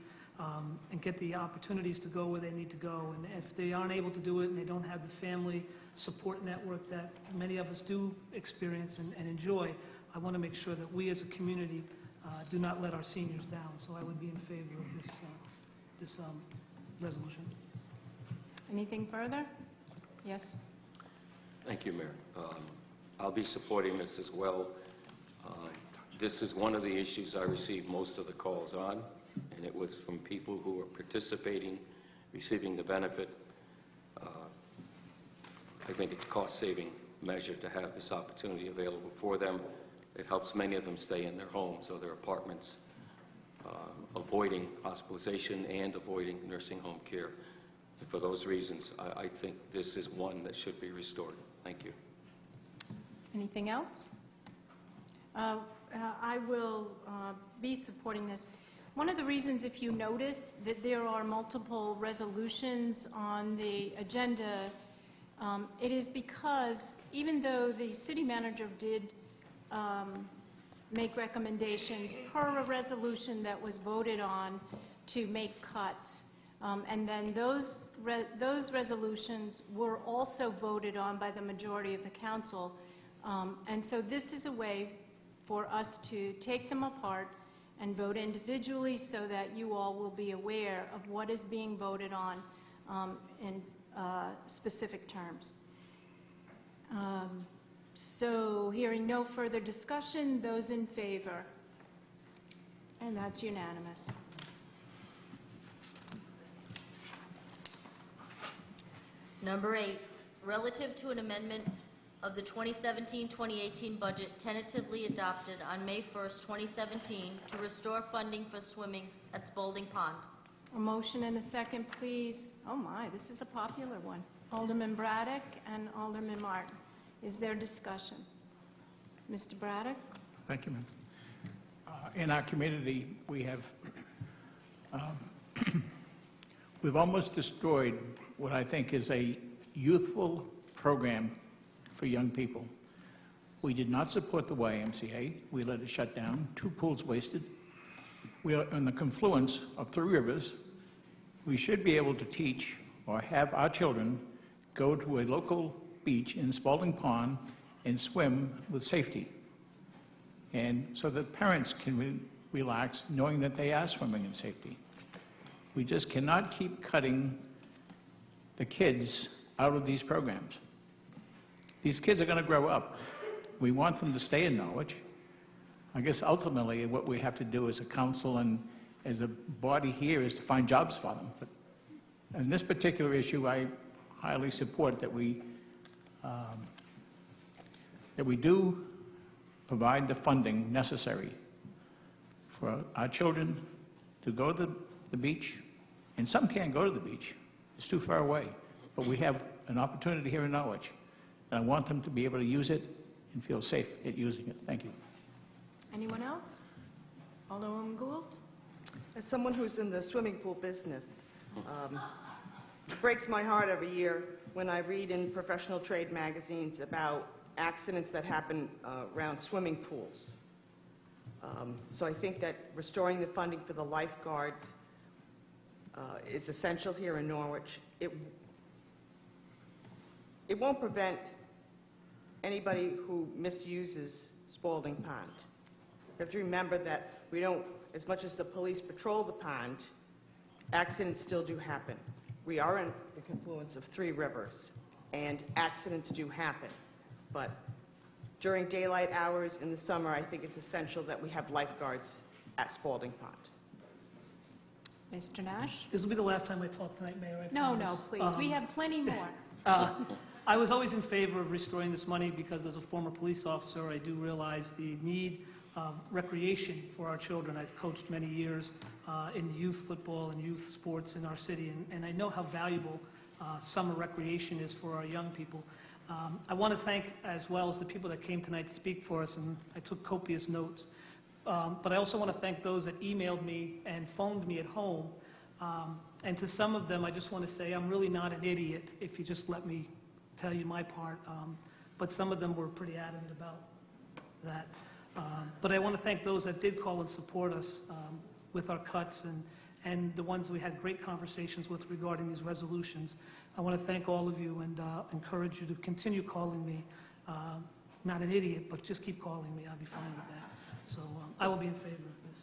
and get the opportunities to go where they need to go. And if they aren't able to do it and they don't have the family support network that many of us do experience and enjoy, I want to make sure that we as a community do not let our seniors down. So I would be in favor of this resolution. Anything further? Yes. Thank you, Mayor. I'll be supporting this as well. This is one of the issues I received most of the calls on, and it was from people who are participating, receiving the benefit. I think it's a cost-saving measure to have this opportunity available for them. It helps many of them stay in their homes or their apartments avoiding hospitalization and avoiding nursing home care. And for those reasons, I think this is one that should be restored. Thank you. Anything else? I will be supporting this. One of the reasons, if you notice, that there are multiple resolutions on the agenda, it is because even though the city manager did make recommendations per a resolution that was voted on to make cuts, and then those resolutions were also voted on by the majority of the council. And so this is a way for us to take them apart and vote individually so that you all will be aware of what is being voted on in specific terms. So hearing no further discussion, those in favor? And that's unanimous. Number 8, relative to an amendment of the 2017-2018 budget tentatively adopted on May 1st, 2017, to restore funding for swimming at Spalding Pond. A motion and a second, please. Oh my, this is a popular one. Alderman Braddock and Alderman Martin. Is there discussion? Mr. Braddock? Thank you, ma'am. In our community, we have, we've almost destroyed what I think is a youthful program for young people. We did not support the YMCA. We let it shut down. 2 pools wasted. We are in the confluence of 3 rivers. We should be able to teach or have our children go to a local beach in Spalding Pond and swim with safety. And so that parents can relax knowing that they are swimming in safety. We just cannot keep cutting the kids out of these programs. These kids are going to grow up. We want them to stay in Norwich. I guess ultimately what we have to do as a council and as a body here is to find jobs for them. But in this particular issue, I highly support that we do provide the funding necessary for our children to go to the beach. And some can't go to the beach. It's too far away. But we have an opportunity here in Norwich. And I want them to be able to use it and feel safe at using it. Thank you. Anyone else? Alderwoman Gould? As someone who's in the swimming pool business, it breaks my heart every year when I read in professional trade magazines about accidents that happen around swimming pools. So I think that restoring the funding for the lifeguards is essential here in Norwich. It won't prevent anybody who misuses Spalding Pond. You have to remember that we don't, as much as the police patrol the pond, accidents still do happen. We are in the confluence of 3 rivers, and accidents do happen. But during daylight hours in the summer, I think it's essential that we have lifeguards at Spalding Pond. Mr. Nash? This will be the last time I talk tonight, Mayor. I No, promise. no, please. We have plenty more. I was always in favor of restoring this money because as a former police officer, I do realize the need of recreation for our children. I've coached many years in youth football and youth sports in our city, and I know how valuable summer recreation is for our young people. I want to thank as well as the people that came tonight to speak for us, and I took copious notes. But I also want to thank those that emailed me and phoned me at home. And to some of them, I just want to say I'm really not an idiot, if you just let me tell you my part. But some of them were pretty adamant about that. But I want to thank those that did call and support us with our cuts and the ones we had great conversations with regarding these resolutions. I want to thank all of you and encourage you to continue calling me. Not an idiot, but just keep calling me. I'll be fine with that. So I will be in favor of this.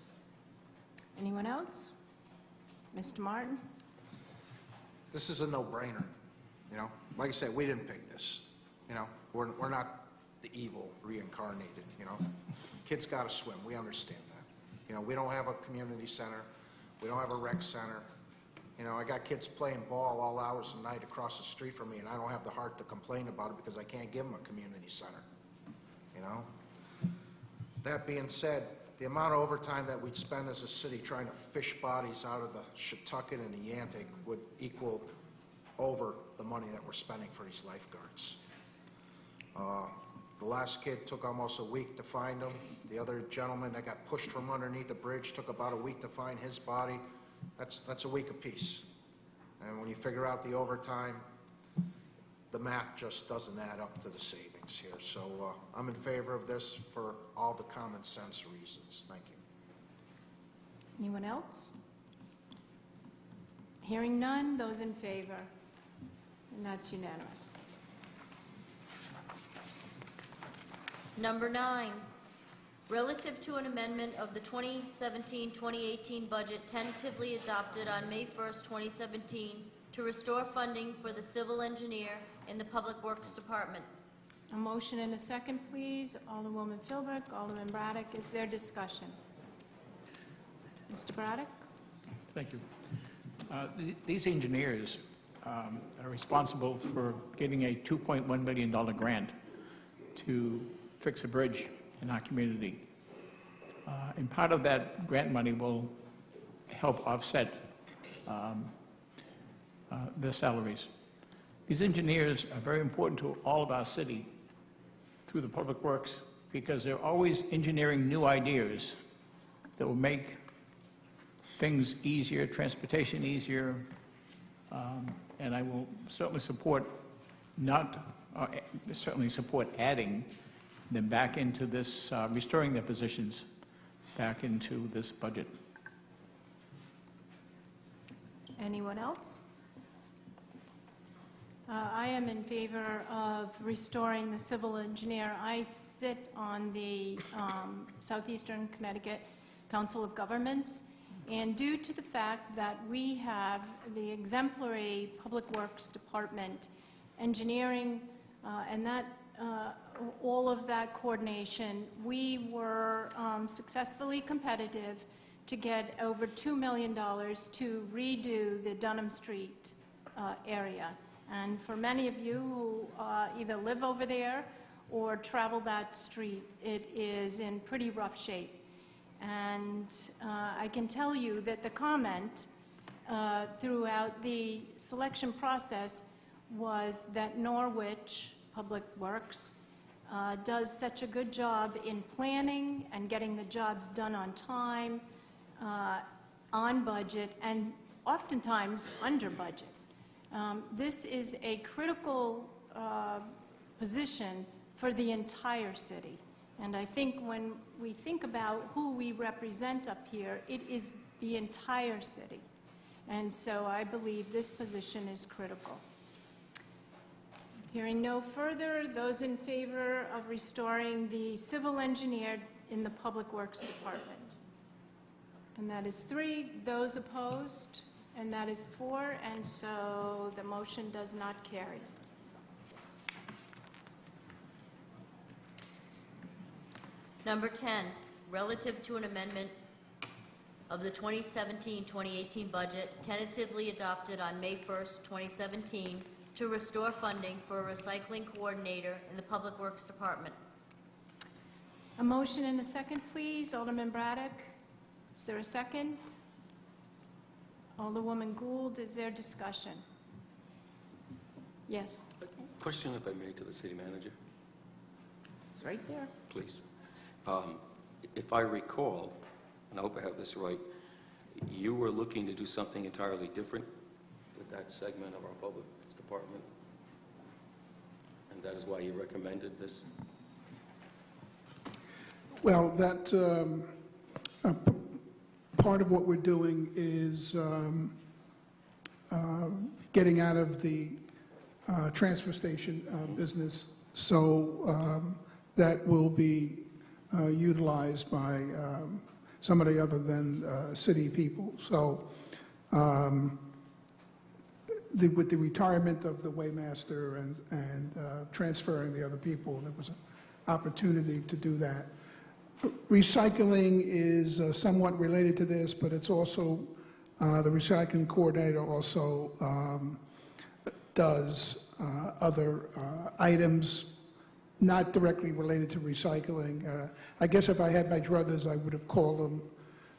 Anyone else? Mr. Martin? This is a no-brainer, you know? Like I said, we didn't pick this, you know? We're not the evil reincarnated, you know? Kids got to swim. We understand that. You know, we don't have a community center. We don't have a rec center. You know, I got kids playing ball all hours of the night across the street from me, and I don't have the heart to complain about it because I can't give them a community center, you know? That being said, the amount of overtime that we'd spend as a city trying to fish bodies out of the Shetucket and the Yantic would equal over the money that we're spending for these lifeguards. The last kid took almost a week to find him. The other gentleman that got pushed from underneath the bridge took about a week to find his body. That's a week apiece. And when you figure out the overtime, the math just doesn't add up to the savings here. So I'm in favor of this for all the common sense reasons. Thank you. Anyone else? Hearing none, those in favor? And that's unanimous. Number 9, relative to an amendment of the 2017-2018 budget tentatively adopted on May 1st, 2017, to restore funding for the civil engineer in the Public Works Department. A motion and a second, please. Alderwoman Philbrick, Alderman Braddock. Is there discussion? Mr. Braddock? Thank you. These engineers are responsible for getting a $2.1 million grant to fix a bridge in our community. And part of that grant money will help offset their salaries. These engineers are very important to all of our city through the public works because they're always engineering new ideas that will make things easier, transportation easier, and I will certainly support certainly support adding them back into this, restoring their positions back into this budget. Anyone else? I am in favor of restoring the civil engineer. I sit on the Southeastern Connecticut Council of Governments, and due to the fact that we have the exemplary Public Works Department, engineering, and that all of that coordination, we were successfully competitive to get over $2 million to redo the Dunham Street area. And for many of you who either live over there or travel that street, it is in pretty rough shape. And I can tell you that the comment throughout the selection process was that Norwich Public Works does such a good job in planning and getting the jobs done on time, on budget, and oftentimes under budget. This is a critical position for the entire city. And I think when we think about who we represent up here, it is the entire city. And so I believe this position is critical. Hearing no further, those in favor of restoring the civil engineer in the Public Works Department? And that is 3. Those opposed? And that is 4. And so the motion does not carry. Number 10, relative to an amendment of the 2017-2018 budget tentatively adopted on May 1st, 2017, to restore funding for a recycling coordinator in the Public Works Department. A motion and a second, please. Alderman Braddock, is there a second? Alderwoman Gould, is there discussion? Yes. Question, if I may, to the city manager, It's right there. please. If I recall, and I hope I have this right, you were looking to do something entirely different with that segment of our public department, and that is why you recommended this? Well, that part of what we're doing is getting out of the transfer station business, so that will be utilized by somebody other than city people. So with the retirement of the weighmaster and transferring the other people, there was an opportunity to do that. Recycling is somewhat related to this, but it's also, the recycling coordinator also does other items not directly related to recycling. I guess if I had my druthers, I would have called them,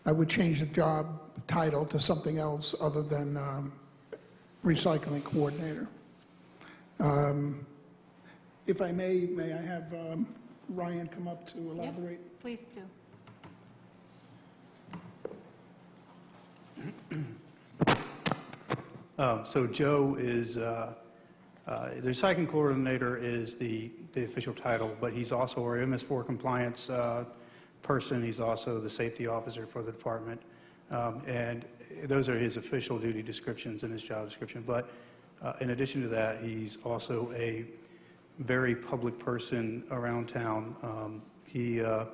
I would change the job title to something else other than recycling coordinator. If I may I have Ryan come up to elaborate? Yes, please do. So Joe is, the recycling coordinator is the official title, but he's also our MS4 compliance person. He's also the safety officer for the department. And those are his official duty descriptions in his job description. But in addition to that, he's also a very public person around town. He is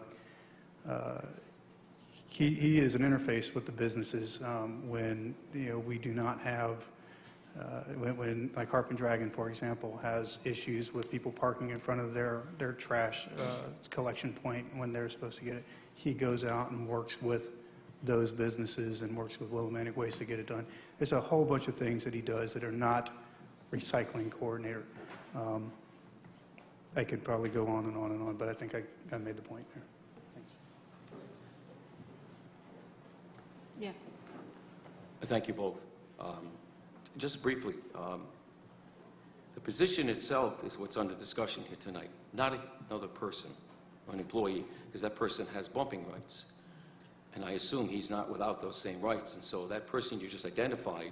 an interface with the businesses when we do not have, when like Harp and Dragon, for example, has issues with people parking in front of their trash collection point when they're supposed to get it. He goes out and works with those businesses and works with Willimantic Waste to get it done. There's a whole bunch of things that he does that are not recycling coordinator. I could probably go on and on and on, but I think I made the point there. Yes. Thank you both. Just briefly, the position itself is what's under discussion here tonight, not another person or an employee, because that person has bumping rights. And I assume he's not without those same rights. And so that person you just identified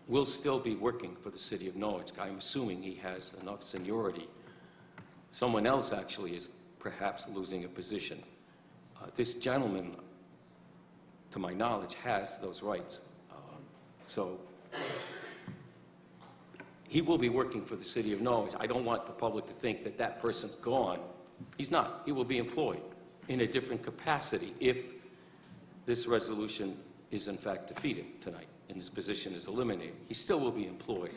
will still be working for the city of Norwich. I'm assuming he has enough seniority. Someone else actually is perhaps losing a position. This gentleman, to my knowledge, has those rights. So he will be working for the city of Norwich. I don't want the public to think that that person's gone. He's not. He will be employed in a different capacity if this resolution is in fact defeated tonight and this position is eliminated. He still will be employed.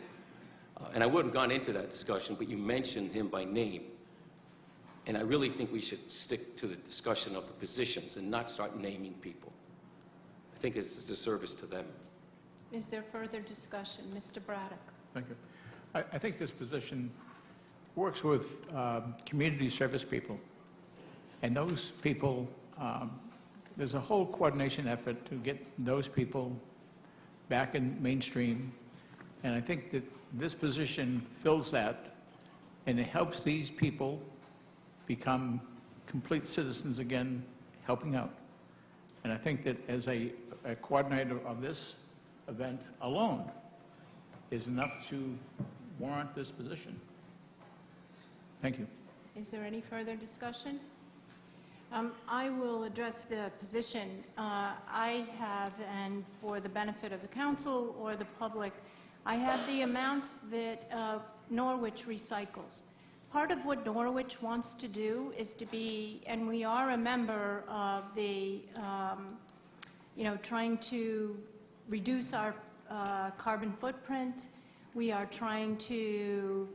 And I wouldn't have gone into that discussion, but you mentioned him by name. And I really think we should stick to the discussion of the positions and not start naming people. I think it's a disservice to them. Is there further discussion? Mr. Braddock. Thank you. I think this position works with community service people. And those people, there's a whole coordination effort to get those people back in mainstream. And I think that this position fills that, and it helps these people become complete citizens again, helping out. And I think that as a coordinator of this event alone is enough to warrant this position. Thank you. Is there any further discussion? I will address the position. I have, and for the benefit of the council or the public, I have the amounts that Norwich recycles. Part of what Norwich wants to do is to be, and we are a member of the, trying to reduce our carbon footprint. We are trying to,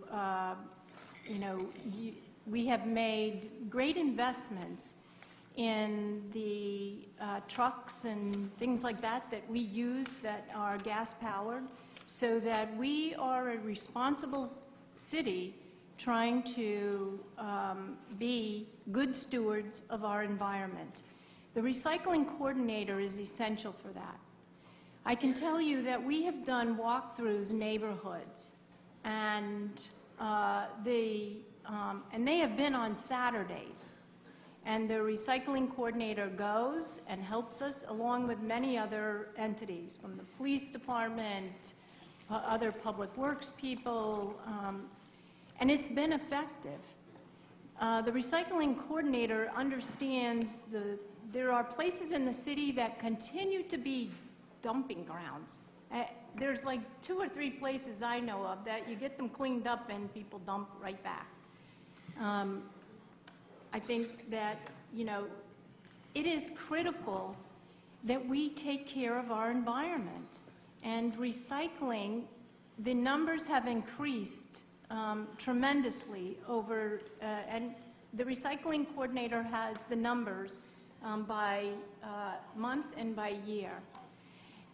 we have made great investments in the trucks and things like that we use that are gas-powered, so that we are a responsible city trying to be good stewards of our environment. The recycling coordinator is essential for that. I can tell you that we have done walkthroughs neighborhoods, and they have been on Saturdays. And the recycling coordinator goes and helps us, along with many other entities, from the police department, other public works people, and it's been effective. The recycling coordinator understands there are places in the city that continue to be dumping grounds. There's like 2 or 3 places I know of that you get them cleaned up and people dump right back. I think that, it is critical that we take care of our environment. And recycling, the numbers have increased tremendously over, and the recycling coordinator has the numbers by month and by year.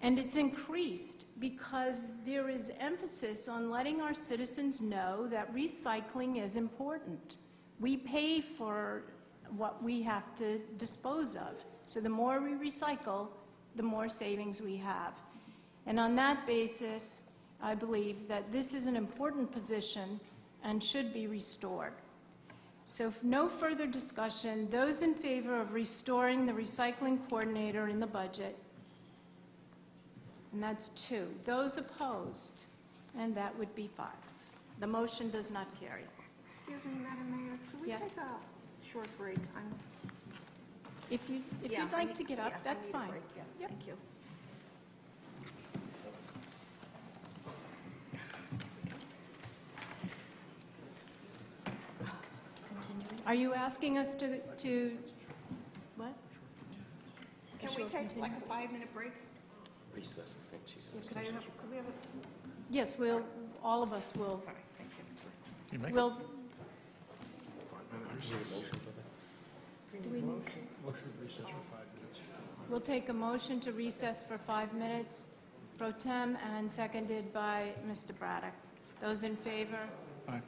And it's increased because there is emphasis on letting our citizens know that recycling is important. We pay for what we have to dispose of. So the more we recycle, the more savings we have. And on that basis, I believe that this is an important position and should be restored. So if no further discussion, those in favor of restoring the recycling coordinator in the budget, and that's 2. Those opposed, and that would be 5. The motion does not carry. Excuse me, Madam Mayor, could we Yes. take a short break? If you'd like to get up, that's fine. Yep. Thank you. Are you asking us to what? Can we take like a 5-minute break? Recess, I think she said. Could we have a? Yes, all of us will. You make Will, Do we motion recess for 5 minutes. we'll take a motion to recess for 5 minutes, pro tem, and seconded by Mr. Braddock. Those in favor? Aye.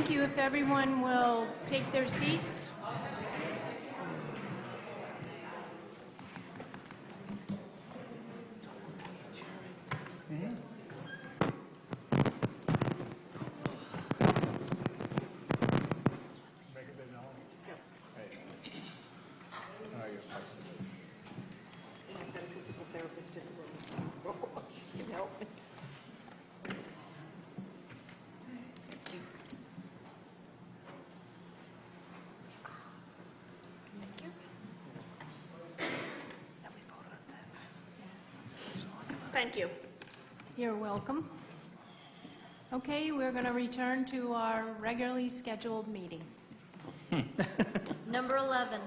Thank you. If everyone will take their seats. Thank you. You're welcome. Okay, we're going to return to our regularly scheduled meeting. Number 11,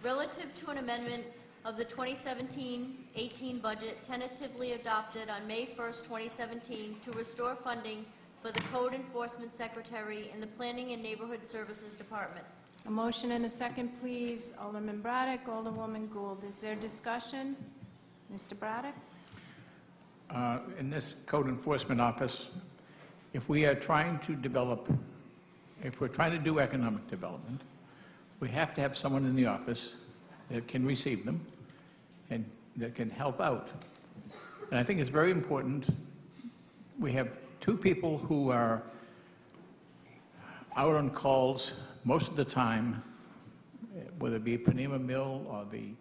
relative to an amendment of the 2017-18 budget tentatively adopted on May 1st, 2017 to restore funding for the Code Enforcement Secretary in the Planning and Neighborhood Services Department. A motion and a second, please. Alderman Braddock, Alderwoman Gould. Is there discussion? Mr. Braddock? In this code enforcement office, if we are trying to develop, if we're trying to do economic development, we have to have someone in the office that can receive them and that can help out. And I think it's very important. We have two people who are out on calls most of the time, whether it be Panema Mill or the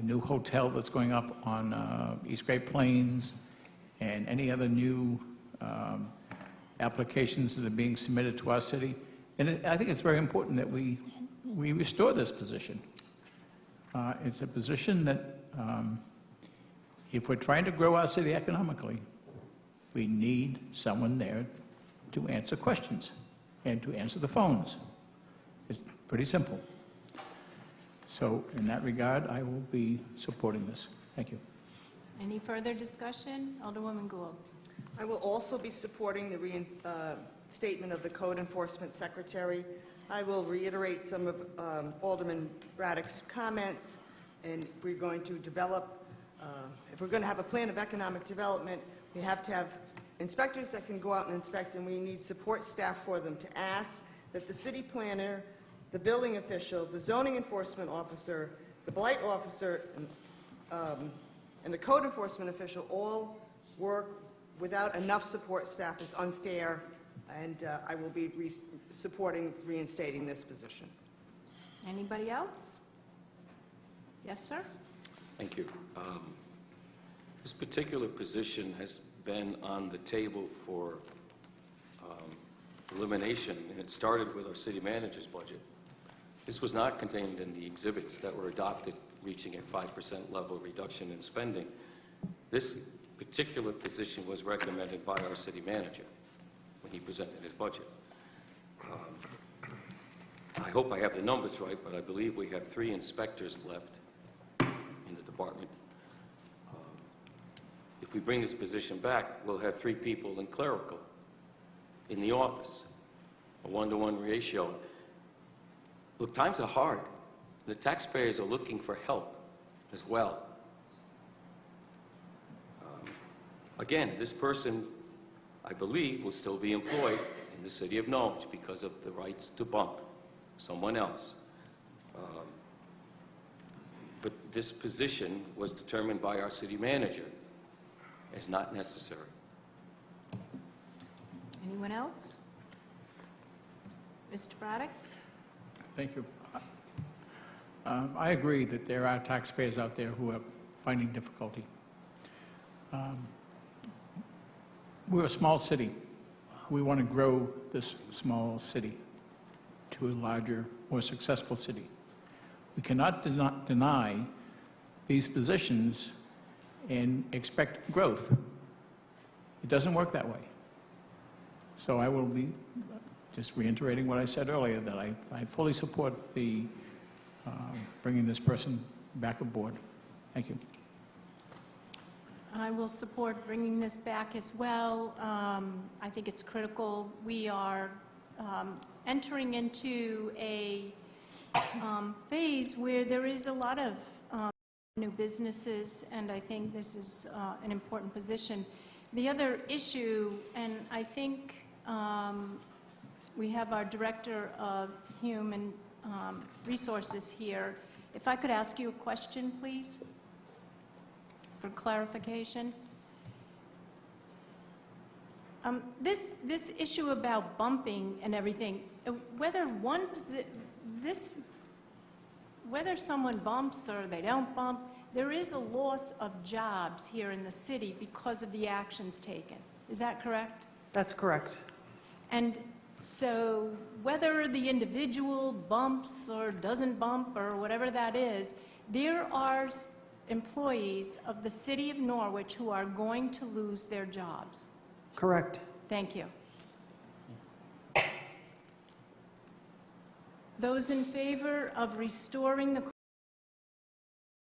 new hotel that's going up on East Great Plains, and any other new applications that are being submitted to our city. And I think it's very important that we restore this position. It's a position that, if we're trying to grow our city economically, we need someone there to answer questions and to answer the phones. It's pretty simple. So in that regard, I will be supporting this. Thank you. Any further discussion? Alderwoman Gould. I will also be supporting the reinstatement of the Code Enforcement Secretary. I will reiterate some of Alderman Braddock's comments, and we're going to develop, if we're going to have a plan of economic development, we have to have inspectors that can go out and inspect, and we need support staff for them to ask that the city planner, the building official, the zoning enforcement officer, the blight officer, and the code enforcement official all work without enough support staff is unfair, and I will be supporting reinstating this position. Anybody else? Yes, sir? Thank you. This particular position has been on the table for elimination, and it started with our city manager's budget. This was not contained in the exhibits that were adopted, reaching a 5% level reduction in spending. This particular position was recommended by our city manager when he presented his budget. I hope I have the numbers right, but I believe we have 3 inspectors left in the department. If we bring this position back, we'll have 3 people in clerical in the office, a 1-to-1 ratio. Look, times are hard. The taxpayers are looking for help as well. Again, this person, I believe, will still be employed in the city of Norwich because of the rights to bump someone else. But this position was determined by our city manager as not necessary. Anyone else? Mr. Braddock? Thank you. I agree that there are taxpayers out there who are finding difficulty. We're a small city. We want to grow this small city to a larger, more successful city. We cannot deny these positions and expect growth. It doesn't work that way. So I will be just reiterating what I said earlier, that I fully support the bringing this person back aboard. Thank you. I will support bringing this back as well. I think it's critical. We are entering into a phase where there is a lot of new businesses, and I think this is an important position. The other issue, and I think we have our Director of Human Resources here. If I could ask you a question, please, for clarification. This issue about bumping and everything, whether someone bumps or they don't bump, there is a loss of jobs here in the city because of the actions taken. Is that correct? That's correct. And so whether the individual bumps or doesn't bump or whatever that is, there are employees of the city of Norwich who are going to lose their jobs. Correct. Thank you. Those in favor of restoring the